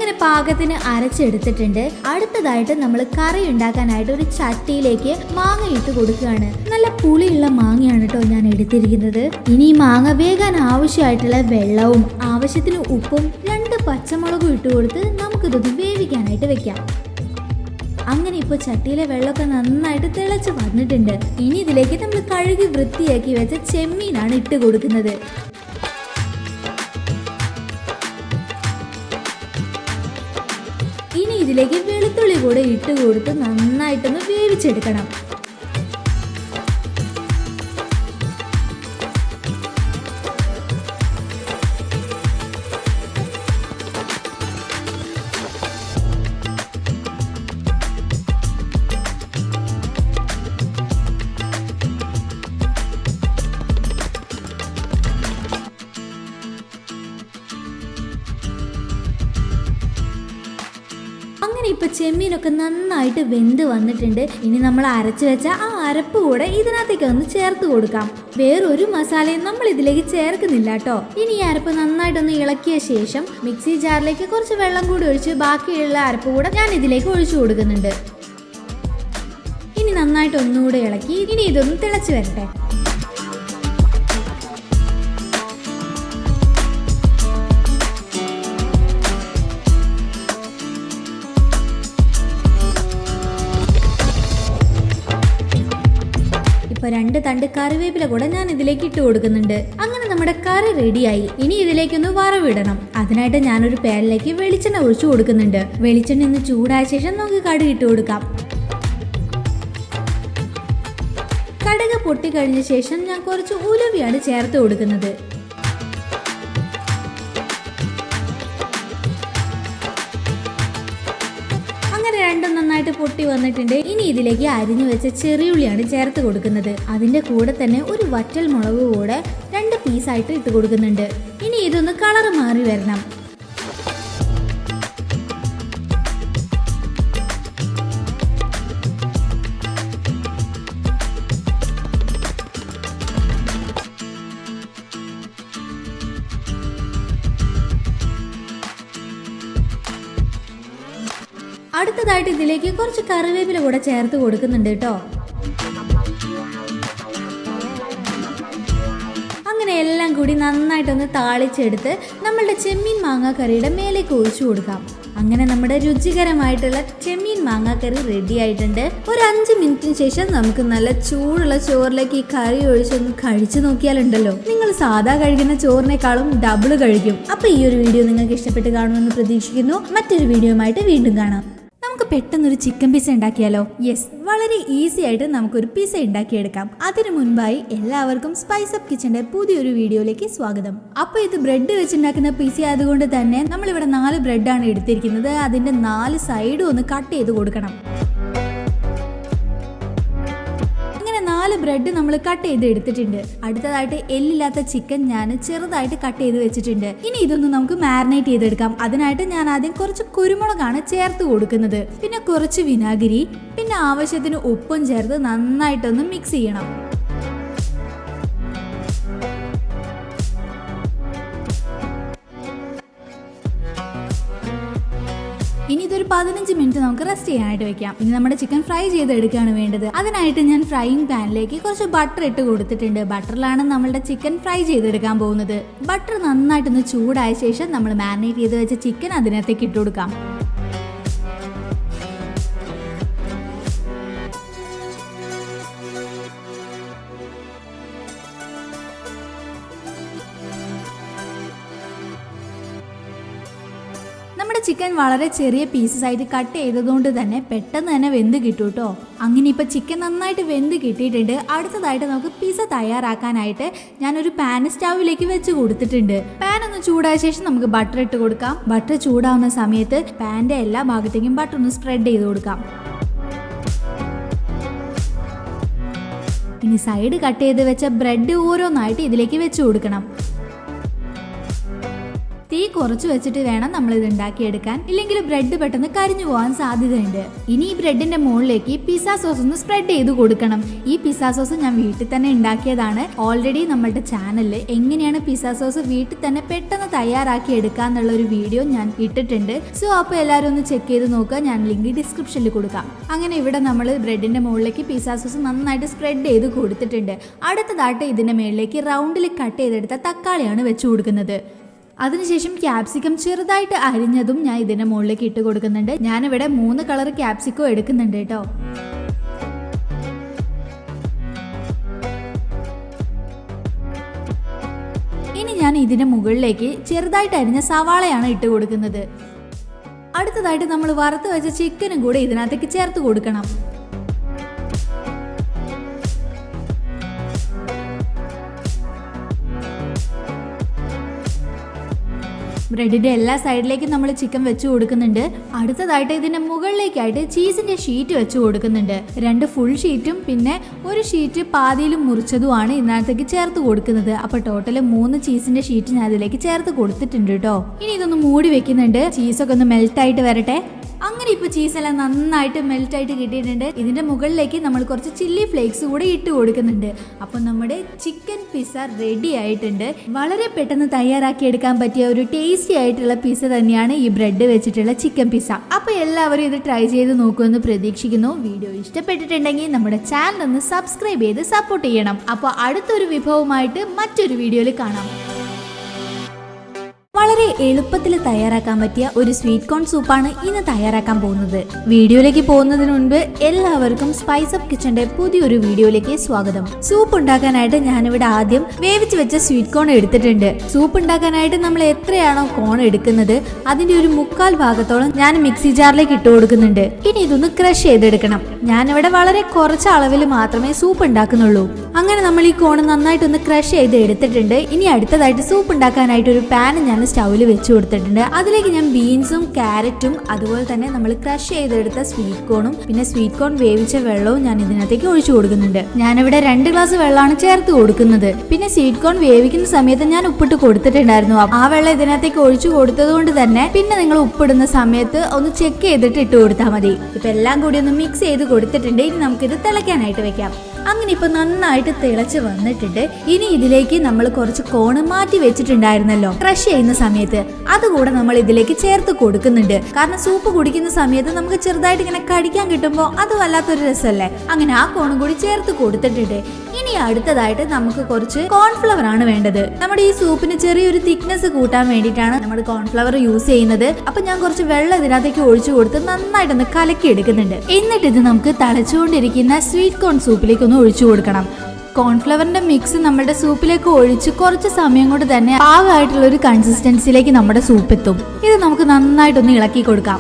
അങ്ങനെ പാകത്തിന് അരച്ചെടുത്തിട്ടുണ്ട്. അടുത്തതായിട്ട് നമ്മൾ കറി ഉണ്ടാക്കാനായിട്ട് ഒരു ചട്ടിയിലേക്ക് മാങ്ങ ഇട്ട് കൊടുക്കുകയാണ്. നല്ല പുളിയുള്ള മാങ്ങയാണ് കേട്ടോ ഞാൻ എടുത്തിരിക്കുന്നത്. ഇനി ഈ മാങ്ങ വേകാൻ ആവശ്യമായിട്ടുള്ള വെള്ളവും ആവശ്യത്തിന് ഉപ്പും 2 പച്ചമുളകും ഇട്ട് കൊടുത്ത് നമുക്കിതൊന്ന് വേവിക്കാനായിട്ട് വെക്കാം. അങ്ങനെ ഇപ്പോൾ ചട്ടിയിലെ വെള്ളമൊക്കെ നന്നായിട്ട് തിളച്ച് വന്നിട്ടുണ്ട്. ഇനി ഇതിലേക്ക് നമ്മൾ കഴുകി വൃത്തിയാക്കി വെച്ച ചെമ്മീനാണ് ഇട്ട് കൊടുക്കുന്നത്. ഇനി ഇതിലേക്ക് വെളുത്തുള്ളി കൂടെ ഇട്ട് കൊടുത്ത് നന്നായിട്ടൊന്ന് വേവിച്ചെടുക്കണം. അങ്ങനെ ഇപ്പൊ ചെമ്മീനൊക്കെ നന്നായിട്ട് വെന്ത് വന്നിട്ടുണ്ട്. ഇനി നമ്മൾ അരച്ചു വെച്ച ആ അരപ്പ് കൂടെ ഇതിനകത്തേക്ക് ഒന്ന് ചേർത്ത് കൊടുക്കാം. വേറൊരു മസാലയും നമ്മൾ ഇതിലേക്ക് ചേർക്കുന്നില്ല കേട്ടോ. ഇനി ഈ അരപ്പ് നന്നായിട്ടൊന്ന് ഇളക്കിയ ശേഷം മിക്സി ജാറിലേക്ക് കുറച്ച് വെള്ളം കൂടി ഒഴിച്ച് ബാക്കിയുള്ള അരപ്പ് കൂടെ ഞാൻ ഇതിലേക്ക് ഒഴിച്ചു കൊടുക്കുന്നുണ്ട്. ഇനി നന്നായിട്ട് ഒന്നുകൂടെ ഇളക്കി ഇനി ഇതൊന്ന് തിളച്ച് വരട്ടെ. ഇപ്പൊ 2 തണ്ട് കറിവേപ്പില കൂടെ ഞാൻ ഇതിലേക്ക് ഇട്ട് കൊടുക്കുന്നുണ്ട്. അങ്ങനെ നമ്മുടെ കറി റെഡിയായി. ഇനി ഇതിലേക്കൊന്ന് വറവിടണം. അതിനായിട്ട് ഞാനൊരു പാനിലേക്ക് വെളിച്ചെണ്ണ ഒഴിച്ചു കൊടുക്കുന്നുണ്ട്. വെളിച്ചെണ്ണ ഒന്ന് ചൂടായ ശേഷം നമുക്ക് കടുക് ഇട്ട് കൊടുക്കാം. കടുക് പൊട്ടിക്കഴിഞ്ഞ ശേഷം ഞാൻ കുറച്ച് ഉലുവയാണ് ചേർത്ത് കൊടുക്കുന്നത്. രണ്ടും നന്നായിട്ട് പൊട്ടി വന്നിട്ടുണ്ട്. ഇനി ഇതിലേക്ക് അരിഞ്ഞു വെച്ച ചെറിയുള്ളിയാണ് ചേർത്ത് കൊടുക്കുന്നത്. അതിന്റെ കൂടെ തന്നെ ഒരു വറ്റൽ മുളക് കൂടെ 2 പീസായിട്ട് ഇട്ട് കൊടുക്കുന്നുണ്ട്. ഇനി ഇതൊന്ന് കളർ മാറി വരണം. അടുത്തതായിട്ട് ഇതിലേക്ക് കുറച്ച് കറിവേപ്പില കൂടെ ചേർത്ത് കൊടുക്കുന്നുണ്ട് കേട്ടോ. അങ്ങനെ എല്ലാം കൂടി നന്നായിട്ടൊന്ന് താളിച്ചെടുത്ത് നമ്മളുടെ ചെമ്മീൻ മാങ്ങാക്കറിയുടെ മേലേക്ക് ഒഴിച്ചു കൊടുക്കാം. അങ്ങനെ നമ്മുടെ രുചികരമായിട്ടുള്ള ചെമ്മീൻ മാങ്ങാക്കറി റെഡി ആയിട്ടുണ്ട്. ഒരു 5 മിനിറ്റിന് ശേഷം നമുക്ക് നല്ല ചൂടുള്ള ചോറിലേക്ക് ഈ കറി ഒഴിച്ചൊന്ന് കഴിച്ചു നോക്കിയാലുണ്ടല്ലോ, നിങ്ങൾ സാധാ കഴിക്കുന്ന ചോറിനേക്കാളും ഡബിൾ കഴിക്കും. അപ്പൊ ഈ ഒരു വീഡിയോ നിങ്ങൾക്ക് ഇഷ്ടപ്പെട്ട് കാണുമെന്ന് പ്രതീക്ഷിക്കുന്നു. മറ്റൊരു വീഡിയോയുമായിട്ട് വീണ്ടും കാണാം. നമുക്ക് പെട്ടെന്നൊരു ചിക്കൻ പിസ്സ ഉണ്ടാക്കിയാലോ? യെസ്, വളരെ ഈസി ആയിട്ട് നമുക്കൊരു പിസ്സ ഉണ്ടാക്കിയെടുക്കാം. അതിനു മുൻപായി എല്ലാവർക്കും സ്പൈസ് അപ്പ് കിച്ചന്റെ പുതിയൊരു വീഡിയോയിലേക്ക് സ്വാഗതം. അപ്പോൾ ഇത് ബ്രെഡ് വെച്ചുണ്ടാക്കുന്ന പിസ്സ ആയതുകൊണ്ട് തന്നെ നമ്മളിവിടെ 4 ബ്രെഡാണ് എടുത്തിരിക്കുന്നത്. അതിന്റെ 4 സൈഡും ഒന്ന് കട്ട് ചെയ്ത് കൊടുക്കണം. 4 ബ്രെഡ് നമ്മൾ കട്ട് ചെയ്ത് എടുത്തിട്ടുണ്ട്. അടുത്തതായിട്ട് എല്ലില്ലാത്ത ചിക്കൻ ഞാൻ ചെറുതായിട്ട് കട്ട് ചെയ്ത് വെച്ചിട്ടുണ്ട്. ഇനി ഇതൊന്ന് നമുക്ക് മാരിനേറ്റ് ചെയ്തെടുക്കാം. അതിനായിട്ട് ഞാൻ ആദ്യം കുറച്ച് കുരുമുളകാണ് ചേർത്ത് കൊടുക്കുന്നത്. പിന്നെ കുറച്ച് വിനാഗിരി, പിന്നെ ആവശ്യത്തിന് ഉപ്പും ചേർത്ത് നന്നായിട്ടൊന്ന് മിക്സ് ചെയ്യണം. ഇനി ഇതൊരു 15 മിനിറ്റ് നമുക്ക് റെസ്റ്റ് ചെയ്യാനായിട്ട് വെക്കാം. ഇനി നമ്മുടെ ചിക്കൻ ഫ്രൈ ചെയ്തെടുക്കുകയാണ് വേണ്ടത്. അതിനായിട്ട് ഞാൻ ഫ്രൈയിങ് പാനിലേക്ക് കുറച്ച് ബട്ടർ ഇട്ട് കൊടുത്തിട്ടുണ്ട്. ബട്ടറിലാണ് നമ്മളുടെ ചിക്കൻ ഫ്രൈ ചെയ്തെടുക്കാൻ പോകുന്നത്. ബട്ടർ നന്നായിട്ടൊന്ന് ചൂടായ ശേഷം നമ്മൾ മാരിനേറ്റ് ചെയ്ത് വെച്ച ചിക്കൻ അതിനകത്തേക്ക് ഇട്ട് കൊടുക്കാം. നമ്മുടെ ചിക്കൻ വളരെ ചെറിയ പീസസ് ആയിട്ട് കട്ട് ചെയ്തതുകൊണ്ട് തന്നെ പെട്ടെന്ന് തന്നെ വെന്ത് കിട്ടും കേട്ടോ. അങ്ങനെ ഇപ്പം ചിക്കൻ നന്നായിട്ട് വെന്ത് കിട്ടിയിട്ടുണ്ട്. അടുത്തതായിട്ട് നമുക്ക് പിസ്സ തയ്യാറാക്കാനായിട്ട് ഞാനൊരു പാൻ സ്റ്റൗവിലേക്ക് വെച്ച് കൊടുത്തിട്ടുണ്ട്. പാൻ ഒന്ന് ചൂടായ ശേഷം നമുക്ക് ബട്ടർ ഇട്ട് കൊടുക്കാം. ബട്ടർ ചൂടാവുന്ന സമയത്ത് പാൻ്റെ എല്ലാ ഭാഗത്തേക്കും ബട്ടർ ഒന്ന് സ്പ്രെഡ് ചെയ്ത് കൊടുക്കാം. ഇനി സൈഡ് കട്ട് ചെയ്ത് വെച്ച ബ്രെഡ് ഓരോന്നായിട്ട് ഇതിലേക്ക് വെച്ച് കൊടുക്കണം. തീ കുറച്ച് വെച്ചിട്ട് വേണം നമ്മൾ ഇത് ഉണ്ടാക്കിയെടുക്കാൻ, ഇല്ലെങ്കിൽ ബ്രെഡ് പെട്ടെന്ന് കരിഞ്ഞു പോകാൻ സാധ്യതയുണ്ട്. ഇനി ഈ ബ്രെഡിന്റെ മുകളിലേക്ക് പിസ്സ സോസ് ഒന്ന് സ്പ്രെഡ് ചെയ്ത് കൊടുക്കണം. ഈ പിസ്സ സോസ് ഞാൻ വീട്ടിൽ തന്നെ ഉണ്ടാക്കിയതാണ്. ഓൾറെഡി നമ്മളുടെ ചാനലിൽ എങ്ങനെയാണ് പിസ്സ സോസ് വീട്ടിൽ തന്നെ പെട്ടെന്ന് തയ്യാറാക്കി എടുക്കാന്നുള്ള ഒരു വീഡിയോ ഞാൻ ഇട്ടിട്ടുണ്ട്. സോ അപ്പോൾ എല്ലാവരും ഒന്ന് ചെക്ക് ചെയ്ത് നോക്കുക. ഞാൻ ലിങ്ക് ഡിസ്ക്രിപ്ഷനിൽ കൊടുക്കാം. അങ്ങനെ ഇവിടെ നമ്മൾ ബ്രെഡിന്റെ മുകളിലേക്ക് പിസ്സ സോസ് നന്നായിട്ട് സ്പ്രെഡ് ചെയ്ത് കൊടുത്തിട്ടുണ്ട്. അടുത്തതായിട്ട് ഇതിന്റെ മുകളിലേക്ക് റൗണ്ടിൽ കട്ട് ചെയ്തെടുത്ത തക്കാളിയാണ് വെച്ച് കൊടുക്കുന്നത്. അതിനുശേഷം ക്യാപ്സിക്കം ചെറുതായിട്ട് അരിഞ്ഞതും ഞാൻ ഇതിന്റെ മുകളിലേക്ക് ഇട്ട് കൊടുക്കുന്നുണ്ട്. ഞാനിവിടെ 3 കളർ ക്യാപ്സിക്കം എടുക്കുന്നുണ്ട് കേട്ടോ. ഇനി ഞാൻ ഇതിന്റെ മുകളിലേക്ക് ചെറുതായിട്ട് അരിഞ്ഞ സവാളയാണ് ഇട്ട് കൊടുക്കുന്നത്. അടുത്തതായിട്ട് നമ്മൾ വറുത്ത് വെച്ച ചിക്കനും കൂടെ ഇതിനകത്തേക്ക് ചേർത്ത് കൊടുക്കണം. ബ്രെഡിന്റെ എല്ലാ സൈഡിലേക്കും നമ്മൾ ചിക്കൻ വെച്ച് കൊടുക്കുന്നുണ്ട്. അടുത്തതായിട്ട് ഇതിന്റെ മുകളിലേക്കായിട്ട് ചീസിന്റെ ഷീറ്റ് വെച്ച് കൊടുക്കുന്നുണ്ട്. 2 ഫുൾ ഷീറ്റും പിന്നെ ഒരു ഷീറ്റ് പാതിയിലും മുറിച്ചതുമാണ് ഇതിനകത്തേക്ക് ചേർത്ത് കൊടുക്കുന്നത്. അപ്പൊ ടോട്ടല് 3 ചീസിന്റെ ഷീറ്റ് ഞാൻ അതിലേക്ക് ചേർത്ത് കൊടുത്തിട്ടുണ്ട് കേട്ടോ. ഇനി ഇതൊന്ന് മൂടി വെക്കുന്നുണ്ട്, ചീസൊക്കെ ഒന്ന് മെൽറ്റ് ആയിട്ട് വരട്ടെ. അങ്ങനെ ഇപ്പൊ ചീസ് എല്ലാം നന്നായിട്ട് മെൽറ്റ് ആയിട്ട് കിട്ടിയിട്ടുണ്ട്. ഇതിന്റെ മുകളിലേക്ക് നമ്മൾ കുറച്ച് ചില്ലി ഫ്ലേക്സ് കൂടെ ഇട്ട് കൊടുക്കുന്നുണ്ട്. അപ്പൊ നമ്മുടെ ചിക്കൻ പിസ്സ റെഡി ആയിട്ടുണ്ട്. വളരെ പെട്ടെന്ന് തയ്യാറാക്കി എടുക്കാൻ പറ്റിയ ഒരു ടേസ്റ്റി ആയിട്ടുള്ള പിസ്സ തന്നെയാണ് ഈ ബ്രെഡ് വെച്ചിട്ടുള്ള ചിക്കൻ പിസ്സ. അപ്പൊ എല്ലാവരും ഇത് ട്രൈ ചെയ്ത് നോക്കുമെന്ന് പ്രതീക്ഷിക്കുന്നു. വീഡിയോ ഇഷ്ടപ്പെട്ടിട്ടുണ്ടെങ്കിൽ നമ്മുടെ ചാനൽ ഒന്ന് സബ്സ്ക്രൈബ് ചെയ്ത് സപ്പോർട്ട് ചെയ്യണം. അപ്പോൾ അടുത്തൊരു വിഭവമായിട്ട് മറ്റൊരു വീഡിയോയിൽ കാണാം. വളരെ എളുപ്പത്തിൽ തയ്യാറാക്കാൻ പറ്റിയ ഒരു സ്വീറ്റ് കോൺ സൂപ്പാണ് ഇന്ന് തയ്യാറാക്കാൻ പോകുന്നത്. വീഡിയോയിലേക്ക് പോകുന്നതിന് മുൻപ് എല്ലാവർക്കും സ്പൈസ് അപ്പ് കിച്ചന്റെ പുതിയൊരു വീഡിയോയിലേക്ക് സ്വാഗതം. സൂപ്പ് ഉണ്ടാക്കാനായിട്ട് ഞാനിവിടെ ആദ്യം വേവിച്ച് വെച്ച സ്വീറ്റ് കോൺ എടുത്തിട്ടുണ്ട്. സൂപ്പ് ഉണ്ടാക്കാനായിട്ട് നമ്മൾ എത്രയാണോ കോൺ എടുക്കുന്നത് അതിന്റെ ഒരു 1/4 ഭാഗത്തോളം ഞാൻ മിക്സി ജാറിലേക്ക് ഇട്ട് കൊടുക്കുന്നുണ്ട്. ഇനി ഇതൊന്ന് ക്രഷ് ചെയ്തെടുക്കണം. ഞാനിവിടെ വളരെ കുറച്ച് അളവിൽ മാത്രമേ സൂപ്പ് ഉണ്ടാക്കുന്നുള്ളൂ. അങ്ങനെ നമ്മൾ ഈ കോൺ നന്നായിട്ടൊന്ന് ക്രഷ് ചെയ്ത് എടുത്തിട്ടുണ്ട്. ഇനി അടുത്തതായിട്ട് സൂപ്പ് ഉണ്ടാക്കാനായിട്ട് ഒരു പാൻ ഞാൻ സ്റ്റൗവിൽ വെച്ച് കൊടുത്തിട്ടുണ്ട്. അതിലേക്ക് ഞാൻ ബീൻസും ക്യാരറ്റും അതുപോലെ തന്നെ നമ്മൾ ക്രഷ് ചെയ്തെടുത്ത സ്വീറ്റ് കോണും പിന്നെ സ്വീറ്റ് കോൺ വേവിച്ച വെള്ളവും ഞാൻ ഇതിനകത്തേക്ക് ഒഴിച്ചു കൊടുക്കുന്നുണ്ട്. ഞാനിവിടെ 2 ഗ്ലാസ് വെള്ളമാണ് ചേർത്ത് കൊടുക്കുന്നത്. പിന്നെ സ്വീറ്റ് കോൺ വേവിക്കുന്ന സമയത്ത് ഞാൻ ഉപ്പിട്ട് കൊടുത്തിട്ടുണ്ടായിരുന്നു. ആ വെള്ളം ഇതിനകത്തേക്ക് ഒഴിച്ചു കൊടുത്തത് കൊണ്ട് തന്നെ പിന്നെ നിങ്ങൾ ഉപ്പിടുന്ന സമയത്ത് ഒന്ന് ചെക്ക് ചെയ്തിട്ട് ഇട്ട് കൊടുത്താൽ മതി. ഇപ്പൊ എല്ലാം കൂടി ഒന്ന് മിക്സ് ചെയ്ത് കൊടുത്തിട്ടുണ്ട്. ഇനി നമുക്കിത് തിളയ്ക്കാനായിട്ട് വെക്കാം. അങ്ങനെ ഇപ്പൊ നന്നായിട്ട് തിളച്ച് വന്നിട്ടുണ്ട്. ഇനി ഇതിലേക്ക് നമ്മൾ കുറച്ച് കോണ് മാറ്റി വെച്ചിട്ടുണ്ടായിരുന്നല്ലോ ക്രഷ് ചെയ്യുന്ന സമയത്ത്, അതുകൂടെ നമ്മൾ ഇതിലേക്ക് ചേർത്ത് കൊടുക്കുന്നുണ്ട്. കാരണം സൂപ്പ് കുടിക്കുന്ന സമയത്ത് നമുക്ക് ചെറുതായിട്ട് ഇങ്ങനെ കടിക്കാൻ കിട്ടുമ്പോൾ അത് വല്ലാത്തൊരു രസമല്ലേ. അങ്ങനെ ആ കോണും കൂടി ചേർത്ത് കൊടുത്തിട്ടുണ്ട്. ഇനി അടുത്തതായിട്ട് നമുക്ക് കുറച്ച് കോൺഫ്ലവർ ആണ് വേണ്ടത്. നമ്മുടെ ഈ സൂപ്പിന് ചെറിയൊരു തിക്നെസ് കൂട്ടാൻ വേണ്ടിയിട്ടാണ് നമ്മൾ കോൺഫ്ലവർ യൂസ് ചെയ്യുന്നത്. അപ്പൊ ഞാൻ കുറച്ച് വെള്ളം ഇതിനകത്തേക്ക് ഒഴിച്ചു കൊടുത്ത് നന്നായിട്ടൊന്ന് കലക്കി എടുക്കുന്നുണ്ട്. എന്നിട്ട് ഇത് നമുക്ക് തിളച്ചുകൊണ്ടിരിക്കുന്ന സ്വീറ്റ് കോൺ സൂപ്പിലേക്ക് ഒന്ന് ഒഴിച്ചു കൊടുക്കണം. കോൺഫ്ലവറിന്റെ മിക്സ് നമ്മുടെ സൂപ്പിലേക്ക് ഒഴിച്ച് കുറച്ച് സമയം കൊണ്ട് തന്നെ പാകമായിട്ടുള്ള ഒരു കൺസിസ്റ്റൻസിയിലേക്ക് നമ്മുടെ സൂപ്പ് എത്തും. ഇത് നമുക്ക് നന്നായിട്ടൊന്ന് ഇളക്കി കൊടുക്കാം.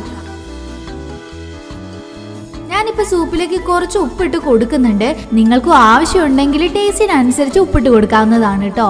ഞാനിപ്പോ സൂപ്പിലേക്ക് കുറച്ച് ഉപ്പിട്ട് കൊടുക്കുന്നുണ്ട്. നിങ്ങൾക്ക് ആവശ്യമുണ്ടെങ്കിൽ ടേസ്റ്റിനനുസരിച്ച് ഉപ്പിട്ട് കൊടുക്കാവുന്നതാണ് കേട്ടോ.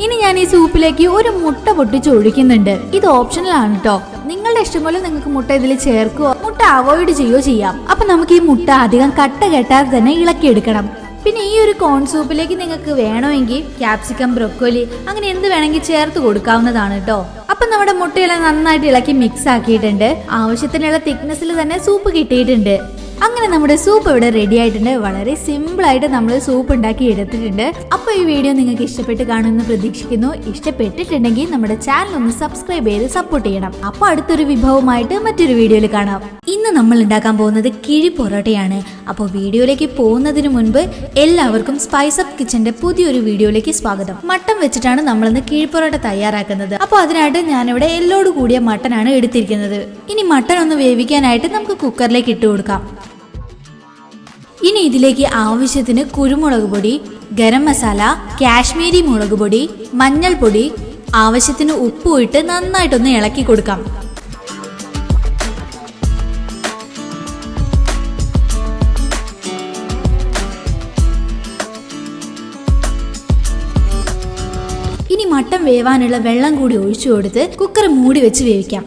ഇനി ഞാൻ ഈ സൂപ്പിലേക്ക് ഒരു മുട്ട പൊട്ടിച്ച് ഒഴിക്കുന്നുണ്ട്. ഇത് ഓപ്ഷണൽ ആണ് കേട്ടോ. നിങ്ങളുടെ ഇഷ്ടം പോലെ നിങ്ങൾക്ക് മുട്ട ഇതിൽ ചേർക്കുകയോ മുട്ട അവോയ്ഡ് ചെയ്യുകയോ ചെയ്യാം. അപ്പൊ നമുക്ക് ഈ മുട്ട അധികം കട്ട കെട്ടാതെ തന്നെ ഇളക്കിയെടുക്കണം. പിന്നെ ഈ ഒരു കോൺ സൂപ്പിലേക്ക് നിങ്ങൾക്ക് വേണമെങ്കിൽ ക്യാപ്സിക്കം, ബ്രൊക്കോലി അങ്ങനെ എന്ത് വേണമെങ്കിൽ ചേർത്ത് കൊടുക്കാവുന്നതാണ് കേട്ടോ. അപ്പൊ നമ്മുടെ മുട്ടയെല്ലാം നന്നായിട്ട് ഇളക്കി മിക്സ് ആക്കിയിട്ടുണ്ട്. ആവശ്യത്തിനുള്ള തിക്നെസ്സിൽ തന്നെ സൂപ്പ് കിട്ടിയിട്ടുണ്ട്. അങ്ങനെ നമ്മുടെ സൂപ്പ് ഇവിടെ റെഡി ആയിട്ടുണ്ട്. വളരെ സിമ്പിൾ ആയിട്ട് നമ്മൾ സൂപ്പ് ഉണ്ടാക്കി എടുത്തിട്ടുണ്ട്. അപ്പോൾ ഈ വീഡിയോ നിങ്ങൾക്ക് ഇഷ്ടപ്പെട്ട് കാണുമെന്ന് പ്രതീക്ഷിക്കുന്നു. ഇഷ്ടപ്പെട്ടിട്ടുണ്ടെങ്കിൽ നമ്മുടെ ചാനൽ ഒന്ന് സബ്സ്ക്രൈബ് ചെയ്ത് സപ്പോർട്ട് ചെയ്യണം. അപ്പോൾ അടുത്തൊരു വിഭവമായിട്ട് മറ്റൊരു വീഡിയോയിൽ കാണാം. ഇന്ന് നമ്മൾ ഉണ്ടാക്കാൻ പോകുന്നത് കിഴി പൊറോട്ടയാണ്. അപ്പോൾ വീഡിയോയിലേക്ക് പോകുന്നതിന് മുൻപ് എല്ലാവർക്കും സ്പൈസ് അപ്പ് കിച്ചന്റെ പുതിയൊരു വീഡിയോയിലേക്ക് സ്വാഗതം. മട്ടൻ വെച്ചിട്ടാണ് നമ്മളിന്ന് കിഴി പൊറോട്ട തയ്യാറാക്കുന്നത്. അപ്പോൾ അതിനായിട്ട് ഞാനിവിടെ എല്ലോട് കൂടിയ മട്ടനാണ് എടുത്തിരിക്കുന്നത്. ഇനി മട്ടൻ ഒന്ന് വേവിക്കാനായിട്ട് നമുക്ക് കുക്കറിലേക്ക് ഇട്ട് കൊടുക്കാം. ഇനി ഇതിലേക്ക് ആവശ്യത്തിന് കുരുമുളക് പൊടി, ഗരം മസാല, കാശ്മീരി മുളക് പൊടി, മഞ്ഞൾപ്പൊടി, ആവശ്യത്തിന് ഉപ്പും ഇട്ട് നന്നായിട്ടൊന്ന് ഇളക്കി കൊടുക്കാം. ഇനി മട്ടൻ വേവാനുള്ള വെള്ളം കൂടി ഒഴിച്ചു കൊടുത്ത് കുക്കർ മൂടി വെച്ച് വേവിക്കാം.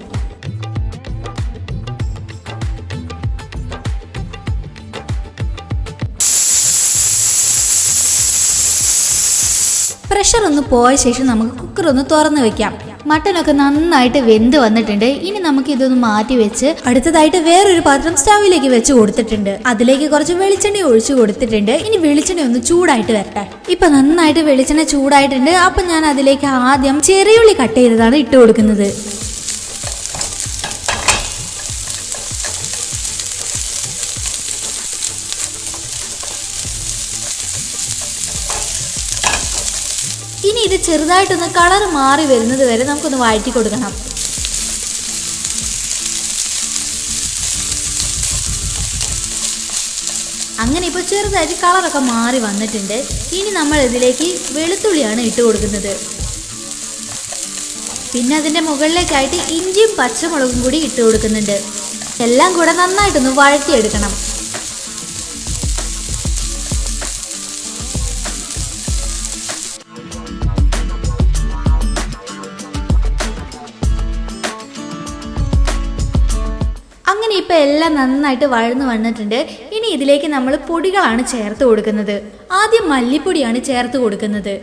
പ്രഷർ ഒന്ന് പോയ ശേഷം നമുക്ക് കുക്കർ ഒന്ന് തുറന്നു വെക്കാം. മട്ടനൊക്കെ നന്നായിട്ട് വെന്ത് വന്നിട്ടുണ്ട്. ഇനി നമുക്ക് ഇതൊന്ന് മാറ്റി വെച്ച് അടുത്തതായിട്ട് വേറൊരു പാത്രം സ്റ്റവിലേക്ക് വെച്ച് കൊടുത്തിട്ടുണ്ട്. അതിലേക്ക് കുറച്ച് വെളിച്ചെണ്ണ ഒഴിച്ചു കൊടുത്തിട്ടുണ്ട്. ഇനി വെളിച്ചെണ്ണ ഒന്ന് ചൂടായിട്ട് വരട്ടെ. ഇപ്പൊ നന്നായിട്ട് വെളിച്ചെണ്ണ ചൂടായിട്ടുണ്ട്. അപ്പൊ ഞാൻ അതിലേക്ക് ആദ്യം ചെറിയുള്ളി കട്ട് ചെയ്തതാണ് ഇട്ട് കൊടുക്കുന്നത്. ഇനി ഇത് ചെറുതായിട്ടൊന്ന് കളർ മാറി വരുന്നത് വരെ നമുക്കൊന്ന് വഴറ്റി കൊടുക്കണം. അങ്ങനെ ഇപ്പോൾ ചെറുതായിട്ട് കളറൊക്കെ മാറി വന്നിട്ടുണ്ട്. ഇനി നമ്മൾ ഇതിലേക്ക് വെളുത്തുള്ളിയാണ് ഇട്ട് കൊടുക്കുന്നത്. പിന്നെ അതിൻ്റെ മുകളിലേക്കായിട്ട് ഇഞ്ചിയും പച്ചമുളകും കൂടി ഇട്ട് കൊടുക്കുന്നുണ്ട്. എല്ലാം കൂടെ നന്നായിട്ടൊന്ന് വഴറ്റിയെടുക്കണം. അങ്ങനെ ഇപ്പം എല്ലാം നന്നായിട്ട് വഴന്ന് വന്നിട്ടുണ്ട്. ഇനി ഇതിലേക്ക് നമ്മൾ പൊടികളാണ് ചേർത്ത് കൊടുക്കുന്നത്. ആദ്യം മല്ലിപ്പൊടിയാണ് ചേർത്ത് കൊടുക്കുന്നത്.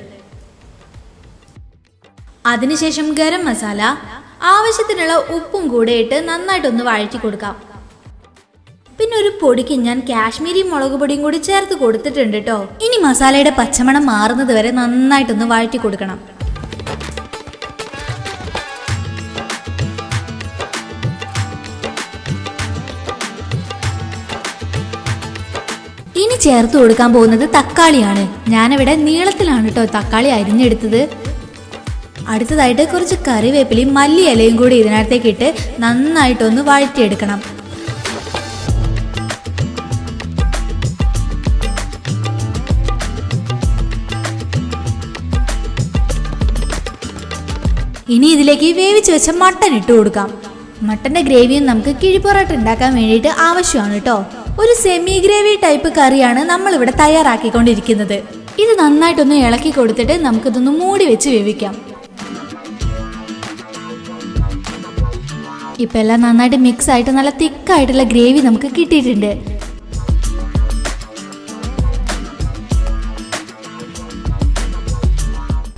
അതിനുശേഷം ഗരം മസാല, ആവശ്യത്തിനുള്ള ഉപ്പും കൂടെ ഇട്ട് നന്നായിട്ടൊന്ന് വഴറ്റി കൊടുക്കാം. പിന്നെ ഒരു പൊടിക്ക് ഞാൻ കാശ്മീരി മുളക് പൊടിയും കൂടി ചേർത്ത് കൊടുത്തിട്ടുണ്ട് കേട്ടോ. ഇനി മസാലയുടെ പച്ചമണം മാറുന്നത് വരെ നന്നായിട്ടൊന്ന് വഴറ്റി കൊടുക്കണം. ഇനി ചേർത്ത് കൊടുക്കാൻ പോകുന്നത് തക്കാളിയാണ്. ഞാനിവിടെ നീളത്തിലാണ് കേട്ടോ തക്കാളി അരിഞ്ഞെടുത്തത്. അടുത്തതായിട്ട് കുറച്ച് കറിവേപ്പിലയും മല്ലി ഇലയും കൂടി ഇതിനകത്തേക്ക് ഇട്ട് നന്നായിട്ടൊന്ന് വഴറ്റിയെടുക്കണം. ഇനി ഇതിലേക്ക് വേവിച്ച് വെച്ച മട്ടൻ ഇട്ട് കൊടുക്കാം. മട്ടന്റെ ഗ്രേവിയും നമുക്ക് കിഴിപ്പൊറോട്ട ഉണ്ടാക്കാൻ വേണ്ടിയിട്ട് ആവശ്യമാണ് കേട്ടോ. ഒരു സെമി ഗ്രേവി ടൈപ്പ് കറിയാണ് നമ്മളിവിടെ തയ്യാറാക്കിക്കൊണ്ടിരിക്കുന്നത്. ഇത് നന്നായിട്ടൊന്ന് ഇളക്കി കൊടുത്തിട്ട് നമുക്കിതൊന്ന് മൂടി വെച്ച് വേവിക്കാം. ഇപ്പം എല്ലാം നന്നായിട്ട് മിക്സ് ആയിട്ട് നല്ല തിക്കായിട്ടുള്ള ഗ്രേവി നമുക്ക് കിട്ടിയിട്ടുണ്ട്.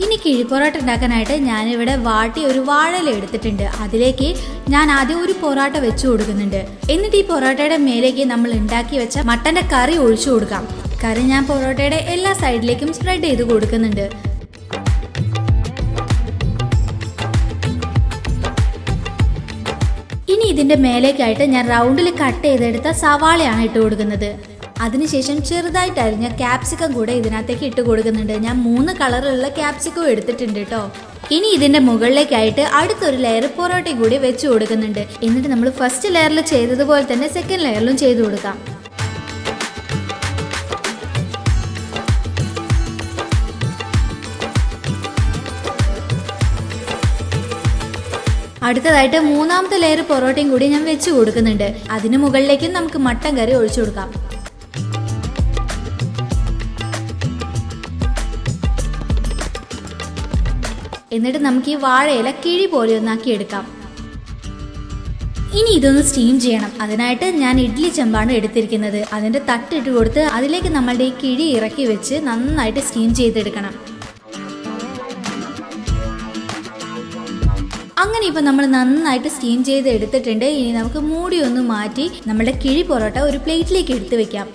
ഇനി കിഴിപ്പൊറോട്ട ഉണ്ടാക്കാനായിട്ട് ഞാനിവിടെ വാട്ടി ഒരു വാഴയില എടുത്തിട്ടുണ്ട്. അതിലേക്ക് ഞാൻ ആദ്യം ഒരു പൊറോട്ട വെച്ച് കൊടുക്കുന്നുണ്ട്. എന്നിട്ട് ഈ പൊറോട്ടയുടെ മേലേക്ക് നമ്മൾ ഉണ്ടാക്കി വെച്ച മട്ടന്റെ കറി ഒഴിച്ചു കൊടുക്കാം. കറി ഞാൻ പൊറോട്ടയുടെ എല്ലാ സൈഡിലേക്കും സ്പ്രെഡ് ചെയ്ത് കൊടുക്കുന്നുണ്ട്. ഇനി ഇതിന്റെ മേലേക്കായിട്ട് ഞാൻ റൗണ്ടിൽ കട്ട് ചെയ്തെടുത്ത സവാളയാണ് ഇട്ട് കൊടുക്കുന്നത്. അതിനുശേഷം ചെറുതായിട്ട് അരിഞ്ഞ ക്യാപ്സിക്കം കൂടെ ഇതിനകത്തേക്ക് ഇട്ട് കൊടുക്കുന്നുണ്ട്. ഞാൻ 3 കളറിലുള്ള ക്യാപ്സിക്കം എടുത്തിട്ടുണ്ട് കേട്ടോ. ഇനി ഇതിന്റെ മുകളിലേക്കായിട്ട് അടുത്തൊരു ലെയർ പൊറോട്ടയും കൂടി വെച്ച് കൊടുക്കുന്നുണ്ട്. എന്നിട്ട് നമ്മൾ ഫസ്റ്റ് ലെയറിൽ ചെയ്തതുപോലെ തന്നെ സെക്കൻഡ് ലെയറിലും ചെയ്ത് കൊടുക്കാം. അടുത്തതായിട്ട് 3ാമത്തെ ലെയർ പൊറോട്ടയും കൂടി ഞാൻ വെച്ച് കൊടുക്കുന്നുണ്ട്. അതിന് മുകളിലേക്കും നമുക്ക് മട്ടൻ കറി ഒഴിച്ചു കൊടുക്കാം. എന്നിട്ട് നമുക്ക് ഈ വാഴയില കിഴി പോലെ ഒന്നാക്കി എടുക്കാം. ഇനി ഇതൊന്ന് സ്റ്റീം ചെയ്യണം. അതിനായിട്ട് ഞാൻ ഇഡ്ഡലി ചെമ്പാണ് എടുത്തിരിക്കുന്നത്. അതിന്റെ തട്ടിട്ട് കൊടുത്ത് അതിലേക്ക് നമ്മളുടെ ഈ കിഴി ഇറക്കി വെച്ച് നന്നായിട്ട് സ്റ്റീം ചെയ്തെടുക്കണം. അങ്ങനെ ഇപ്പൊ നമ്മൾ നന്നായിട്ട് സ്റ്റീം ചെയ്ത് എടുത്തിട്ടുണ്ട്. ഇനി നമുക്ക് മൂടി ഒന്ന് മാറ്റി നമ്മുടെ കിഴി പൊറോട്ട ഒരു പ്ലേറ്റിലേക്ക് എടുത്ത് വെക്കാം.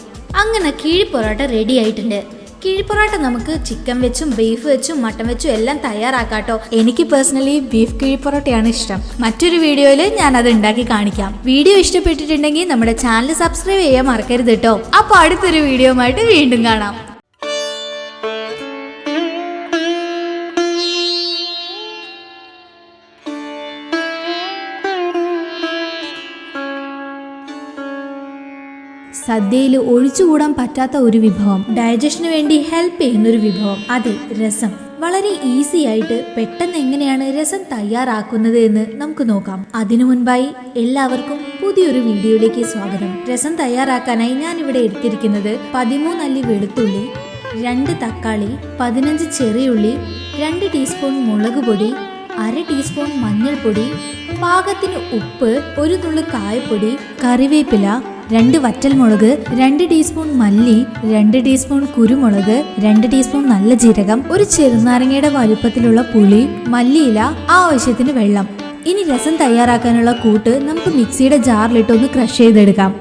അങ്ങനെ കിഴി പൊറോട്ട റെഡി ആയിട്ടുണ്ട്. കിഴിപ്പൊറോട്ട നമുക്ക് ചിക്കൻ വെച്ചും ബീഫ് വെച്ചും മട്ടൻ വെച്ചും എല്ലാം തയ്യാറാക്കാട്ടോ. എനിക്ക് പേഴ്സണലി ബീഫ് കിഴിപ്പൊറോട്ടയാണ് ഇഷ്ടം. മറ്റൊരു വീഡിയോയിൽ ഞാൻ അത് ഉണ്ടാക്കി കാണിക്കാം. വീഡിയോ ഇഷ്ടപ്പെട്ടിട്ടുണ്ടെങ്കിൽ നമ്മുടെ ചാനൽ സബ്സ്ക്രൈബ് ചെയ്യാൻ മറക്കരുത് കേട്ടോ. അപ്പോൾ അടുത്തൊരു വീഡിയോ ആയിട്ട് വീണ്ടും കാണാം. സദ്യയിൽ ഒഴിച്ചുകൂടാൻ പറ്റാത്ത ഒരു വിഭവം, ഡൈജഷന് വേണ്ടി ഹെൽപ്പ് ചെയ്യുന്നൊരു വിഭവം, അതെ, രസം. വളരെ ഈസി ആയിട്ട് പെട്ടെന്ന് എങ്ങനെയാണ് രസം തയ്യാറാക്കുന്നത് എന്ന് നമുക്ക് നോക്കാം. അതിനു മുൻപായി എല്ലാവർക്കും പുതിയൊരു വീഡിയോയിലേക്ക് സ്വാഗതം. രസം തയ്യാറാക്കാനായി ഞാൻ ഇവിടെ എടുത്തിരിക്കുന്നത് 13 അല്ലി വെളുത്തുള്ളി, 2 തക്കാളി, 15 ചെറിയുള്ളി, 2 ടീസ്പൂൺ മുളക് പൊടി, 1/2 ടീസ്പൂൺ മഞ്ഞൾപ്പൊടി, പാകത്തിന് ഉപ്പ്, 1 നുള്ളു കായപ്പൊടി, കറിവേപ്പില, 2 വറ്റൽമുളക്, 2 ടീസ്പൂൺ മല്ലി, 2 ടീസ്പൂൺ കുരുമുളക്, 2 ടീസ്പൂൺ നല്ല ജീരകം, ഒരു ചെറുനാരങ്ങയുടെ വലുപ്പത്തിലുള്ള പുളി, മല്ലിയില, ആവശ്യത്തിന് വെള്ളം. ഇനി രസം തയ്യാറാക്കാനുള്ള കൂട്ട് നമുക്ക് മിക്സിയുടെ ജാറിലിട്ട് ഒന്ന് ക്രഷ് ചെയ്തെടുക്കാം.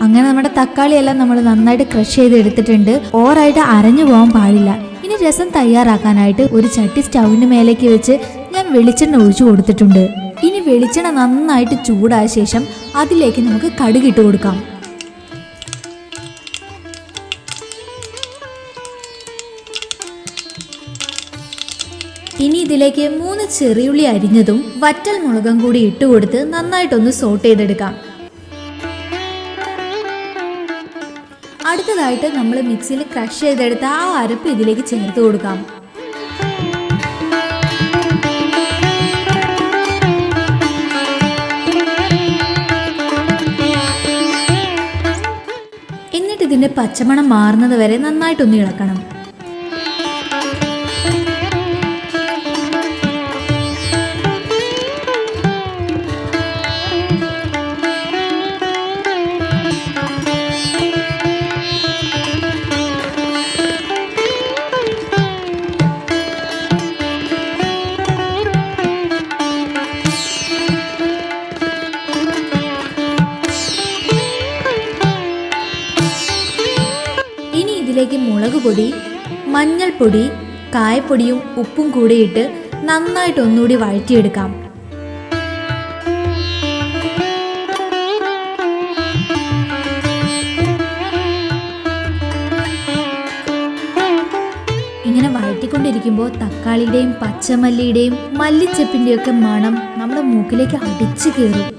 അങ്ങനെ നമ്മുടെ തക്കാളിയെല്ലാം നമ്മൾ നന്നായിട്ട് ക്രഷ് ചെയ്ത് എടുത്തിട്ടുണ്ട്. ഓവറായിട്ട് അരഞ്ഞു പോകാൻ പാടില്ല. ഇനി രസം തയ്യാറാക്കാനായിട്ട് ഒരു ചട്ടി സ്റ്റൗവിന് മേലേക്ക് വെച്ച് ഞാൻ വെളിച്ചെണ്ണ ഒഴിച്ചു കൊടുത്തിട്ടുണ്ട്. ഇനി വെളിച്ചെണ്ണ നന്നായിട്ട് ചൂടായ ശേഷം അതിലേക്ക് നമുക്ക് കടുകിട്ട് കൊടുക്കാം. ഇനി ഇതിലേക്ക് 3 ചെറിയുള്ളി അരിഞ്ഞതും വറ്റൽ മുളകും കൂടി ഇട്ട് കൊടുത്ത് നന്നായിട്ടൊന്ന് സോട്ട് ചെയ്തെടുക്കാം. അടുത്തതായിട്ട് നമ്മൾ മിക്സിയിൽ ക്രഷ് ചെയ്തെടുത്ത ആ അരപ്പ് ഇതിലേക്ക് ചേർത്ത് കൊടുക്കാം. എന്നിട്ട് ഇതിന്റെ പച്ചമണം മാറുന്നത് വരെ നന്നായിട്ടൊന്ന് ഇളക്കണം. ഇതിലേക്ക് മുളക് പൊടി, മഞ്ഞൾപ്പൊടി, കായപ്പൊടിയും ഉപ്പും കൂടി ഇട്ട് നന്നായിട്ട് ഒന്നുകൂടി വഴറ്റിയെടുക്കാം. ഇങ്ങനെ വഴറ്റിക്കൊണ്ടിരിക്കുമ്പോൾ തക്കാളിയുടെയും പച്ചമല്ലിയുടെയും മല്ലിച്ചെപ്പിൻ്റെയും ഒക്കെ മണം നമ്മുടെ മൂക്കിലേക്ക് അടിച്ചു കയറും.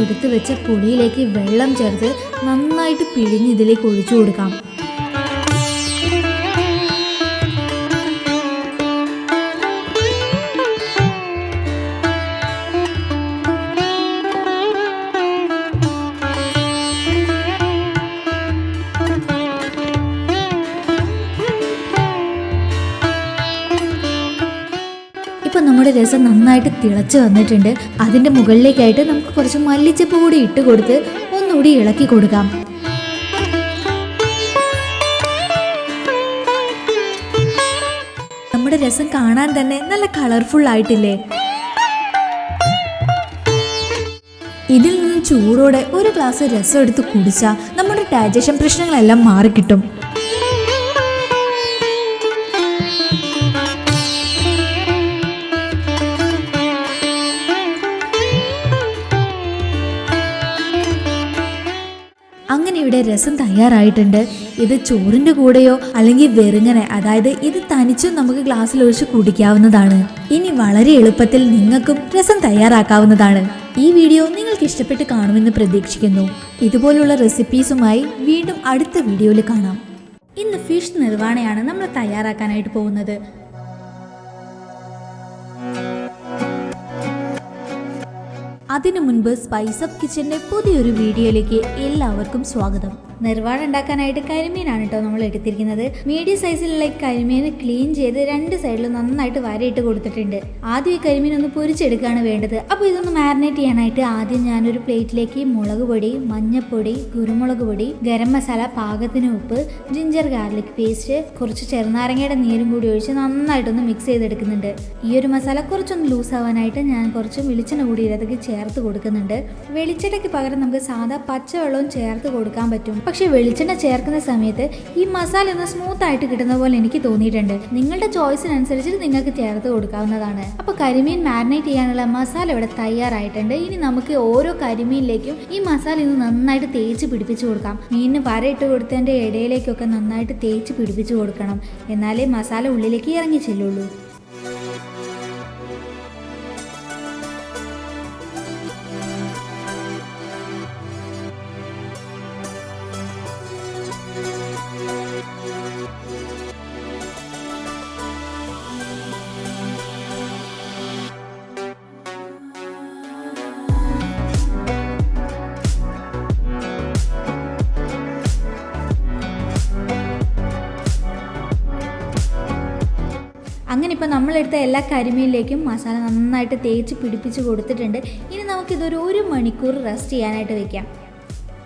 എടുത്തു വെച്ച പുളിയിലേക്ക് വെള്ളം ചേർത്ത് നന്നായിട്ട് പിഴിഞ്ഞ് ഇതിലേക്ക് ഒഴിച്ചു കൊടുക്കാം. ഇപ്പം നമ്മുടെ രസം നന്നായിട്ട് തിളച്ച് വന്നിട്ടുണ്ട്. അതിൻ്റെ മുകളിലേക്കായിട്ട് നമുക്ക് കുറച്ച് മല്ലിച്ചപ്പ് കൂടി ഇട്ട് കൊടുത്ത് ഒന്നുകൂടി ഇളക്കി കൊടുക്കാം. നമ്മുടെ രസം കാണാൻ തന്നെ നല്ല കളർഫുൾ ആയിട്ടില്ലേ? ഇതിൽ നിന്ന് ചൂടോടെ ഒരു ഗ്ലാസ് രസം എടുത്ത് കുടിച്ചാൽ നമ്മുടെ ഡൈജഷൻ പ്രശ്നങ്ങളെല്ലാം മാറിക്കിട്ടും. അങ്ങനെ ഇവിടെ രസം തയ്യാറായിട്ടുണ്ട്. ഇത് ചോറിൻ്റെ കൂടെയോ അല്ലെങ്കിൽ വെറുങ്ങനെ, അതായത് ഇത് തനിച്ചും നമുക്ക് ഗ്ലാസ്സിൽ ഒഴിച്ച് കുടിക്കാവുന്നതാണ്. ഇനി വളരെ എളുപ്പത്തിൽ നിങ്ങൾക്കും രസം തയ്യാറാക്കാവുന്നതാണ്. ഈ വീഡിയോ നിങ്ങൾക്ക് ഇഷ്ടപ്പെട്ട് കാണുമെന്ന് പ്രതീക്ഷിക്കുന്നു. ഇതുപോലുള്ള റെസിപ്പീസുമായി വീണ്ടും അടുത്ത വീഡിയോയിൽ കാണാം. ഇന്ന് ഫിഷ് നിർവാണയാണ് നമ്മൾ തയ്യാറാക്കാനായിട്ട് പോകുന്നത്. അതിനു മുൻപ് സ്പൈസ് അപ്പ് കിച്ചന്റെ പുതിയൊരു വീഡിയോയിലേക്ക് എല്ലാവർക്കും സ്വാഗതം. നിർവാണ ഉണ്ടാക്കാനായിട്ട് കരിമീനാണ് കേട്ടോ നമ്മൾ എടുത്തിരിക്കുന്നത്. മീഡിയം സൈസിലുള്ള കരിമീൻ ക്ലീൻ ചെയ്ത് 2 സൈഡിലും നന്നായിട്ട് വരയിട്ട് കൊടുത്തിട്ടുണ്ട്. ആദ്യം ഈ കരിമീൻ ഒന്ന് പൊരിച്ചെടുക്കുകയാണ് വേണ്ടത്. അപ്പോൾ ഇതൊന്ന് മാരിനേറ്റ് ചെയ്യാനായിട്ട് ആദ്യം ഞാനൊരു പ്ലേറ്റിലേക്ക് മുളക് പൊടി, മഞ്ഞൾപ്പൊടി, കുരുമുളക് പൊടി, ഗരം മസാല, പാകത്തിന് ഉപ്പ്, ജിഞ്ചർ ഗാർലിക് പേസ്റ്റ്, കുറച്ച് ചെറുനാരങ്ങയുടെ നീരും കൂടി ഒഴിച്ച് നന്നായിട്ടൊന്ന് മിക്സ് ചെയ്തെടുക്കുന്നുണ്ട്. ഈ ഒരു മസാല കുറച്ചൊന്ന് ലൂസ് ആവാനായിട്ട് ഞാൻ കുറച്ച് വെളിച്ചെണ്ണ കൂടി ഇതിലേക്ക് ചേർത്ത് കൊടുക്കുന്നുണ്ട്. വെളിച്ചെണ്ണയ്ക്ക് പകരം നമുക്ക് സാധാ പച്ചവെള്ളവും ചേർത്ത് കൊടുക്കാൻ പറ്റും. പക്ഷെ വെളിച്ചെണ്ണ ചേർക്കുന്ന സമയത്ത് ഈ മസാല ഒന്ന് സ്മൂത്ത് ആയിട്ട് കിട്ടുന്ന പോലെ എനിക്ക് തോന്നിയിട്ടുണ്ട്. നിങ്ങളുടെ ചോയ്സിനനുസരിച്ച് നിങ്ങൾക്ക് ചേർത്ത് കൊടുക്കാവുന്നതാണ്. അപ്പോൾ കരിമീൻ മാരിനേറ്റ് ചെയ്യാനുള്ള മസാല ഇവിടെ തയ്യാറായിട്ടുണ്ട്. ഇനി നമുക്ക് ഓരോ കരിമീനിലേക്കും ഈ മസാല ഇന്ന് നന്നായിട്ട് തേച്ച് പിടിപ്പിച്ചു കൊടുക്കാം. മീനിന് വരയിട്ട് കൊടുത്തതിൻ്റെ ഇടയിലേക്കൊക്കെ നന്നായിട്ട് തേച്ച് പിടിപ്പിച്ചു കൊടുക്കണം. എന്നാലേ മസാല ഉള്ളിലേക്ക് ഇറങ്ങി ചെല്ലുള്ളൂ. അങ്ങനെ ഇപ്പോൾ നമ്മളെടുത്ത എല്ലാ കരിമീനിലേക്കും മസാല നന്നായിട്ട് തേച്ച് പിടിപ്പിച്ച് കൊടുത്തിട്ടുണ്ട്. ഇനി നമുക്കിതൊരു 1 മണിക്കൂർ റെസ്റ്റ് ചെയ്യാനായിട്ട് വെക്കാം.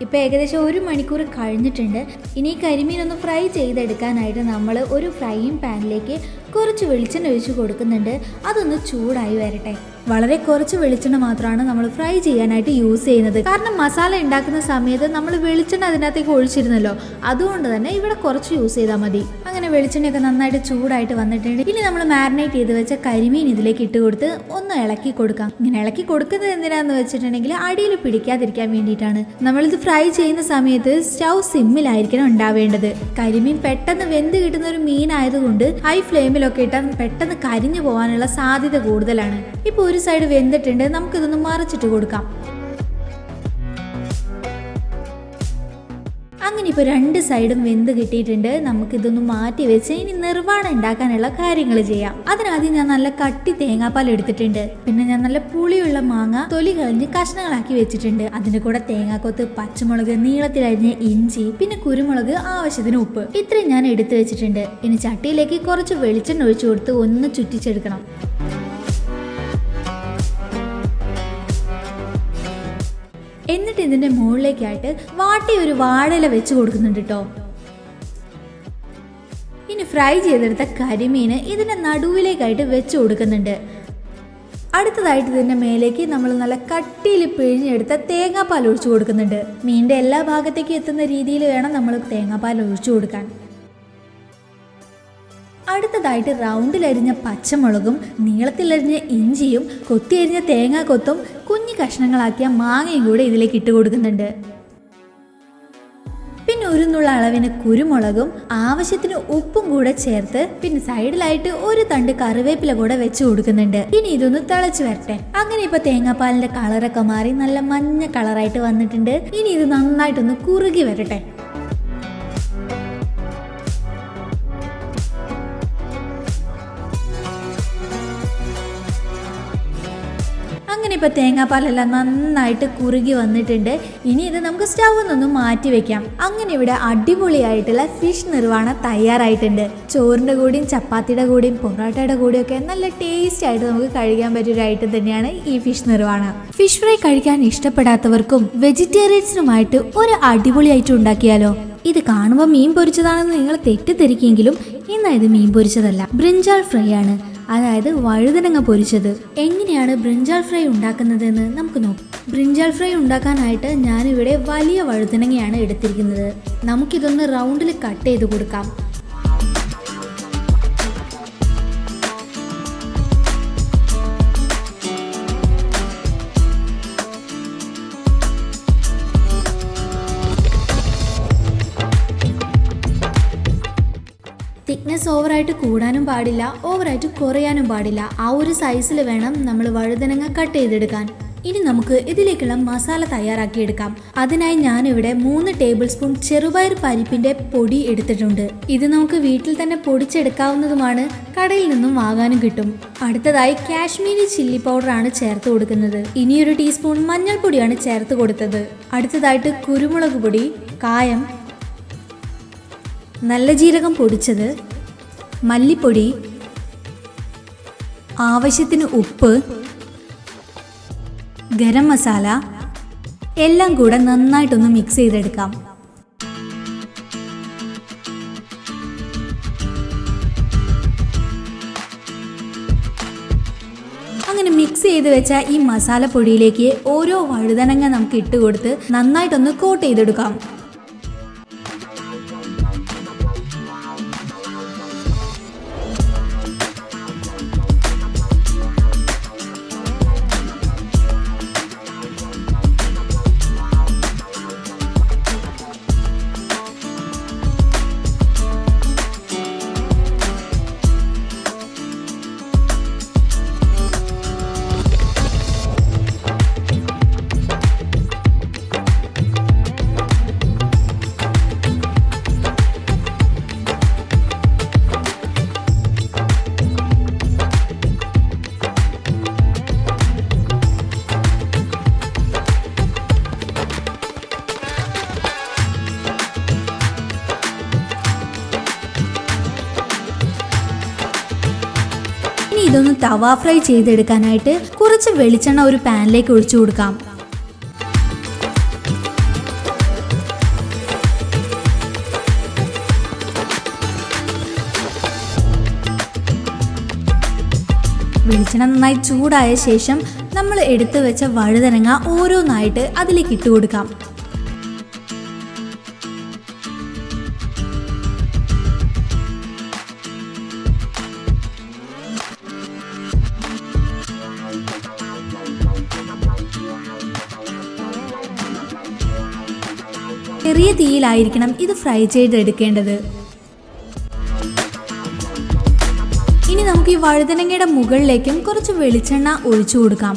ഇപ്പോൾ ഏകദേശം 1 മണിക്കൂർ കഴിഞ്ഞിട്ടുണ്ട്. ഇനി ഈ കരിമീൻ ഒന്ന് ഫ്രൈ ചെയ്തെടുക്കാനായിട്ട് നമ്മൾ ഒരു ഫ്രൈയിങ് പാനിലേക്ക് കുറച്ച് വെളിച്ചെണ്ണ ഒഴിച്ച് കൊടുക്കുന്നുണ്ട്. അതൊന്ന് ചൂടായി വരട്ടെ. വളരെ കുറച്ച് വെളിച്ചെണ്ണ മാത്രമാണ് നമ്മൾ ഫ്രൈ ചെയ്യാനായിട്ട് യൂസ് ചെയ്യുന്നത്. കാരണം മസാല ഉണ്ടാക്കുന്ന സമയത്ത് നമ്മൾ വെളിച്ചെണ്ണ അതിനകത്തേക്ക് ഒഴിച്ചിരുന്നല്ലോ, അതുകൊണ്ട് തന്നെ ഇവിടെ കുറച്ച് യൂസ് ചെയ്താൽ മതി. അങ്ങനെ വെളിച്ചെണ്ണയൊക്കെ നന്നായിട്ട് ചൂടായിട്ട് വന്നിട്ടുണ്ട്. ഇനി നമ്മൾ മാരിനേറ്റ് ചെയ്ത് വെച്ച കരിമീൻ ഇതിലേക്ക് ഇട്ട് കൊടുത്ത് ഒന്ന് ഇളക്കി കൊടുക്കാം. ഇങ്ങനെ ഇളക്കി കൊടുക്കുന്നത് എന്തിനാന്ന് വെച്ചിട്ടുണ്ടെങ്കിൽ അടിയിൽ പിടിക്കാതിരിക്കാൻ വേണ്ടിയിട്ടാണ്. നമ്മളിത് ഫ്രൈ ചെയ്യുന്ന സമയത്ത് സ്റ്റൗ സിമ്മിലായിരിക്കണം ഉണ്ടാവേണ്ടത്. കരിമീൻ പെട്ടെന്ന് വെന്ത് കിട്ടുന്ന ഒരു മീൻ ആയതുകൊണ്ട് ഹൈ ഫ്ലെയിമിലൊക്കെ ഇട്ടാൽ പെട്ടെന്ന് കരിഞ്ഞു പോകാനുള്ള സാധ്യത കൂടുതലാണ്. ഇപ്പോൾ ഒരു സൈഡ് വെന്തിട്ടുണ്ട്, നമുക്കിതൊന്ന് മറിച്ചിട്ട് കൊടുക്കാം. അങ്ങനെ ഇപ്പോൾ 2 സൈഡും വെന്ത് കിട്ടിയിട്ടുണ്ട്. നമുക്കിതൊന്ന് മാറ്റി വെച്ച് ഇനി നിർവ്വാണം ഉണ്ടാക്കാനുള്ള കാര്യങ്ങൾ ചെയ്യാം. അതിനാദ്യം ഞാൻ നല്ല കട്ടി തേങ്ങാപ്പാൽ എടുത്തിട്ടുണ്ട്. പിന്നെ ഞാൻ നല്ല പുളിയുള്ള മാങ്ങ തൊലി കളഞ്ഞ് കഷ്ണങ്ങളാക്കി വെച്ചിട്ടുണ്ട്. അതിന്റെ കൂടെ തേങ്ങാക്കൊത്ത്, പച്ചമുളക്, നീളത്തിലരിഞ്ഞ ഇഞ്ചി, പിന്നെ കുരുമുളക്, ആവശ്യത്തിന് ഉപ്പ്, ഇത്രയും ഞാൻ എടുത്തു വെച്ചിട്ടുണ്ട്. ഇനി ചട്ടിയിലേക്ക് കുറച്ച് വെളിച്ചെണ്ണ ഒഴിച്ചു കൊടുത്ത് ഒന്ന് ചുറ്റിച്ചെടുക്കണം. എന്നിട്ട് ഇതിന്റെ മുകളിലേക്കായിട്ട് വാട്ടിയ ഒരു വാഴയില വെച്ച് കൊടുക്കുന്നുണ്ട് കേട്ടോ. ഇനി ഫ്രൈ ചെയ്തെടുത്ത കരിമീന് ഇതിന്റെ നടുവിലേക്കായിട്ട് വെച്ച് കൊടുക്കുന്നുണ്ട്. അടുത്തതായിട്ട് ഇതിന്റെ മേലേക്ക് നമ്മൾ നല്ല കട്ടിയിൽ പിഴിഞ്ഞെടുത്ത തേങ്ങാപ്പാൽ ഒഴിച്ചു കൊടുക്കുന്നുണ്ട്. മീനിന്റെ എല്ലാ ഭാഗത്തേക്കും എത്തുന്ന രീതിയിൽ വേണം നമ്മൾ തേങ്ങാപ്പാൽ ഒഴിച്ചു കൊടുക്കാൻ. അടുത്തതായിട്ട് റൗണ്ടിലരിഞ്ഞ പച്ചമുളകും നീളത്തിലരിഞ്ഞ ഇഞ്ചിയും കൊത്തിയരിഞ്ഞ തേങ്ങാക്കൊത്തും കുഞ്ഞു കഷ്ണങ്ങളാക്കിയ മാങ്ങയും കൂടെ ഇതിലേക്ക് ഇട്ട് കൊടുക്കുന്നുണ്ട്. പിന്നെ ഒരു നുള്ള അളവിന് കുരുമുളകും ആവശ്യത്തിന് ഉപ്പും കൂടെ ചേർത്ത് പിന്നെ സൈഡിലായിട്ട് ഒരു തണ്ട് കറിവേപ്പില കൂടെ വെച്ച് കൊടുക്കുന്നുണ്ട്. ഇനി ഇതൊന്ന് തിളച്ച് വരട്ടെ. അങ്ങനെ ഇപ്പൊ തേങ്ങാപ്പാലിന്റെ കളറൊക്കെ മാറി നല്ല മഞ്ഞ കളറായിട്ട് വന്നിട്ടുണ്ട്. ഇനി ഇത് നന്നായിട്ടൊന്ന് കുറുകി വരട്ടെ. അങ്ങനെ ഇപ്പോൾ തേങ്ങാപ്പാലെല്ലാം നന്നായിട്ട് കുറുകി വന്നിട്ടുണ്ട്. ഇനി ഇത് നമുക്ക് സ്റ്റൗവിൽ നിന്നും മാറ്റി വെക്കാം. അങ്ങനെ ഇവിടെ അടിപൊളിയായിട്ടുള്ള ഫിഷ് നിർവ്വാണം തയ്യാറായിട്ടുണ്ട്. ചോറിൻ്റെ കൂടെയും ചപ്പാത്തിയുടെ കൂടെയും പൊറോട്ടയുടെ കൂടെയൊക്കെ നല്ല ടേസ്റ്റ് ആയിട്ട് നമുക്ക് കഴിക്കാൻ പറ്റിയൊരു ഐറ്റം തന്നെയാണ് ഈ ഫിഷ് നിർവ്വാണം. ഫിഷ് ഫ്രൈ കഴിക്കാൻ ഇഷ്ടപ്പെടാത്തവർക്കും വെജിറ്റേറിയൻസിനുമായിട്ട് ഒരു അടിപൊളി ഐറ്റം ഉണ്ടാക്കിയാലോ? ഇത് കാണുമ്പോൾ മീൻ പൊരിച്ചതാണെന്ന് നിങ്ങൾ തെറ്റിദ്ധരിക്കുമെങ്കിലും ഇന്ന് ഇത് മീൻ പൊരിച്ചതല്ല, ബ്രിഞ്ചാൾ ഫ്രൈ ആണ്. അതായത് വഴുതനങ്ങ പൊരിച്ചത്. എങ്ങനെയാണ് ബ്രിഞ്ചാൾ ഫ്രൈ ഉണ്ടാക്കുന്നതെന്ന് നമുക്ക് നോക്കാം. ബ്രിഞ്ചാൾ ഫ്രൈ ഉണ്ടാക്കാനായിട്ട് ഞാനിവിടെ വലിയ വഴുതനങ്ങയാണ് എടുത്തിരിക്കുന്നത്. നമുക്കിതൊന്ന് റൗണ്ടിൽ കട്ട് ചെയ്ത് കൊടുക്കാം. തിക്നെസ് ഓവറായിട്ട് കൂടാനും പാടില്ല, ഓവറായിട്ട് കുറയാനും പാടില്ല. ആ ഒരു സൈസിൽ വേണം നമ്മൾ വഴുതനങ്ങ കട്ട് ചെയ്തെടുക്കാൻ. ഇനി നമുക്ക് ഇതിലേക്കുള്ള മസാല തയ്യാറാക്കിയെടുക്കാം. അതിനായി ഞാനിവിടെ 3 ടേബിൾ സ്പൂൺ ചെറുപയർ പരിപ്പിന്റെ പൊടി എടുത്തിട്ടുണ്ട്. ഇത് നമുക്ക് വീട്ടിൽ തന്നെ പൊടിച്ചെടുക്കാവുന്നതുമാണ്, കടയിൽ നിന്നും വാങ്ങാനും കിട്ടും. അടുത്തതായി കാശ്മീരി ചില്ലി പൗഡറാണ് ചേർത്ത് കൊടുക്കുന്നത്. ഇനി 1 ടീസ്പൂൺ മഞ്ഞൾപ്പൊടിയാണ് ചേർത്ത് കൊടുത്തത്. അടുത്തതായിട്ട് കുരുമുളക് പൊടി, കായം, നല്ല ജീരകം പൊടിച്ചത്, മല്ലിപ്പൊടി, ആവശ്യത്തിന് ഉപ്പ്, ഗരം മസാല എല്ലാം കൂടെ നന്നായിട്ടൊന്ന് മിക്സ് ചെയ്തെടുക്കാം. അങ്ങനെ മിക്സ് ചെയ്ത് വെച്ച ഈ മസാലപ്പൊടിയിലേക്ക് ഓരോ വഴുതനങ്ങ നമുക്ക് ഇട്ട് കൊടുത്ത് നന്നായിട്ടൊന്ന് കോട്ട് ചെയ്തെടുക്കാം. ഇതൊന്ന് തവ ഫ്രൈ ചെയ്തെടുക്കാനായിട്ട് കുറച്ച് വെളിച്ചെണ്ണ ഒരു പാനിലേക്ക് ഒഴിച്ചു കൊടുക്കാം. വെളിച്ചെണ്ണ നന്നായി ചൂടായ ശേഷം നമ്മൾ എടുത്തു വെച്ച വഴുതനങ്ങ ഓരോന്നായിട്ട് അതിലേക്ക് ഇട്ട് കൊടുക്കാം. ചെറിയ തീയിലായിരിക്കണം ഇത് ഫ്രൈ ചെയ്തെടുക്കേണ്ടത്. ഇനി നമുക്ക് ഈ വഴുതനങ്ങയുടെ മുകളിലേക്കും കുറച്ച് വെളിച്ചെണ്ണ ഒഴിച്ചു കൊടുക്കാം.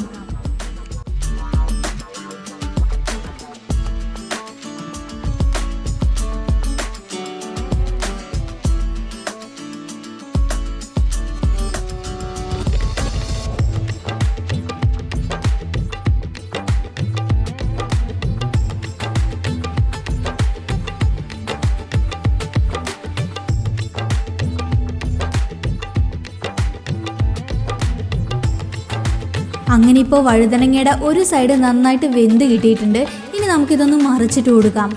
അങ്ങനെ ഇപ്പോൾ വഴുതനങ്ങയുടെ ഒരു സൈഡ് നന്നായിട്ട് വെന്ത് കിട്ടിയിട്ടുണ്ട്. ഇനി നമുക്കിതൊന്ന് മറിച്ചിട്ട് കൊടുക്കാം.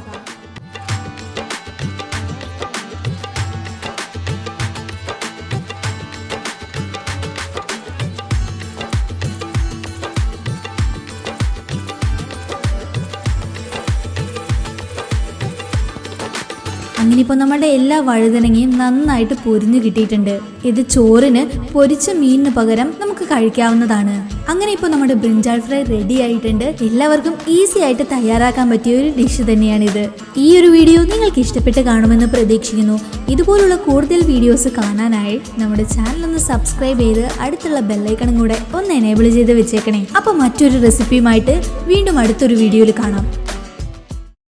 അങ്ങനെ ഇപ്പോൾ നമ്മുടെ എല്ലാ വഴുതനങ്ങയും നന്നായിട്ട് പൊരിഞ്ഞു കിട്ടിയിട്ടുണ്ട്. ഇത് ചോറിന് പൊരിച്ച മീനിന് പകരം നമുക്ക് കഴിക്കാവുന്നതാണ്. അങ്ങനെ ഇപ്പോൾ നമ്മുടെ ബ്രിഞ്ചാൾ ഫ്രൈ റെഡി ആയിട്ടുണ്ട്. എല്ലാവർക്കും ഈസി ആയിട്ട് തയ്യാറാക്കാൻ പറ്റിയ ഒരു ഡിഷ് തന്നെയാണിത്. ഈ ഒരു വീഡിയോ നിങ്ങൾക്ക് ഇഷ്ടപ്പെട്ട് കാണുമെന്ന് പ്രതീക്ഷിക്കുന്നു. ഇതുപോലുള്ള കൂടുതൽ വീഡിയോസ് കാണാനായി നമ്മുടെ ചാനൽ ഒന്ന് സബ്സ്ക്രൈബ് ചെയ്ത് അടുത്തുള്ള ബെല്ലൈക്കണും കൂടെ ഒന്ന് എനേബിൾ ചെയ്ത് വെച്ചേക്കണേ. അപ്പോൾ മറ്റൊരു റെസിപ്പിയുമായിട്ട് വീണ്ടും അടുത്തൊരു വീഡിയോയിൽ കാണാം.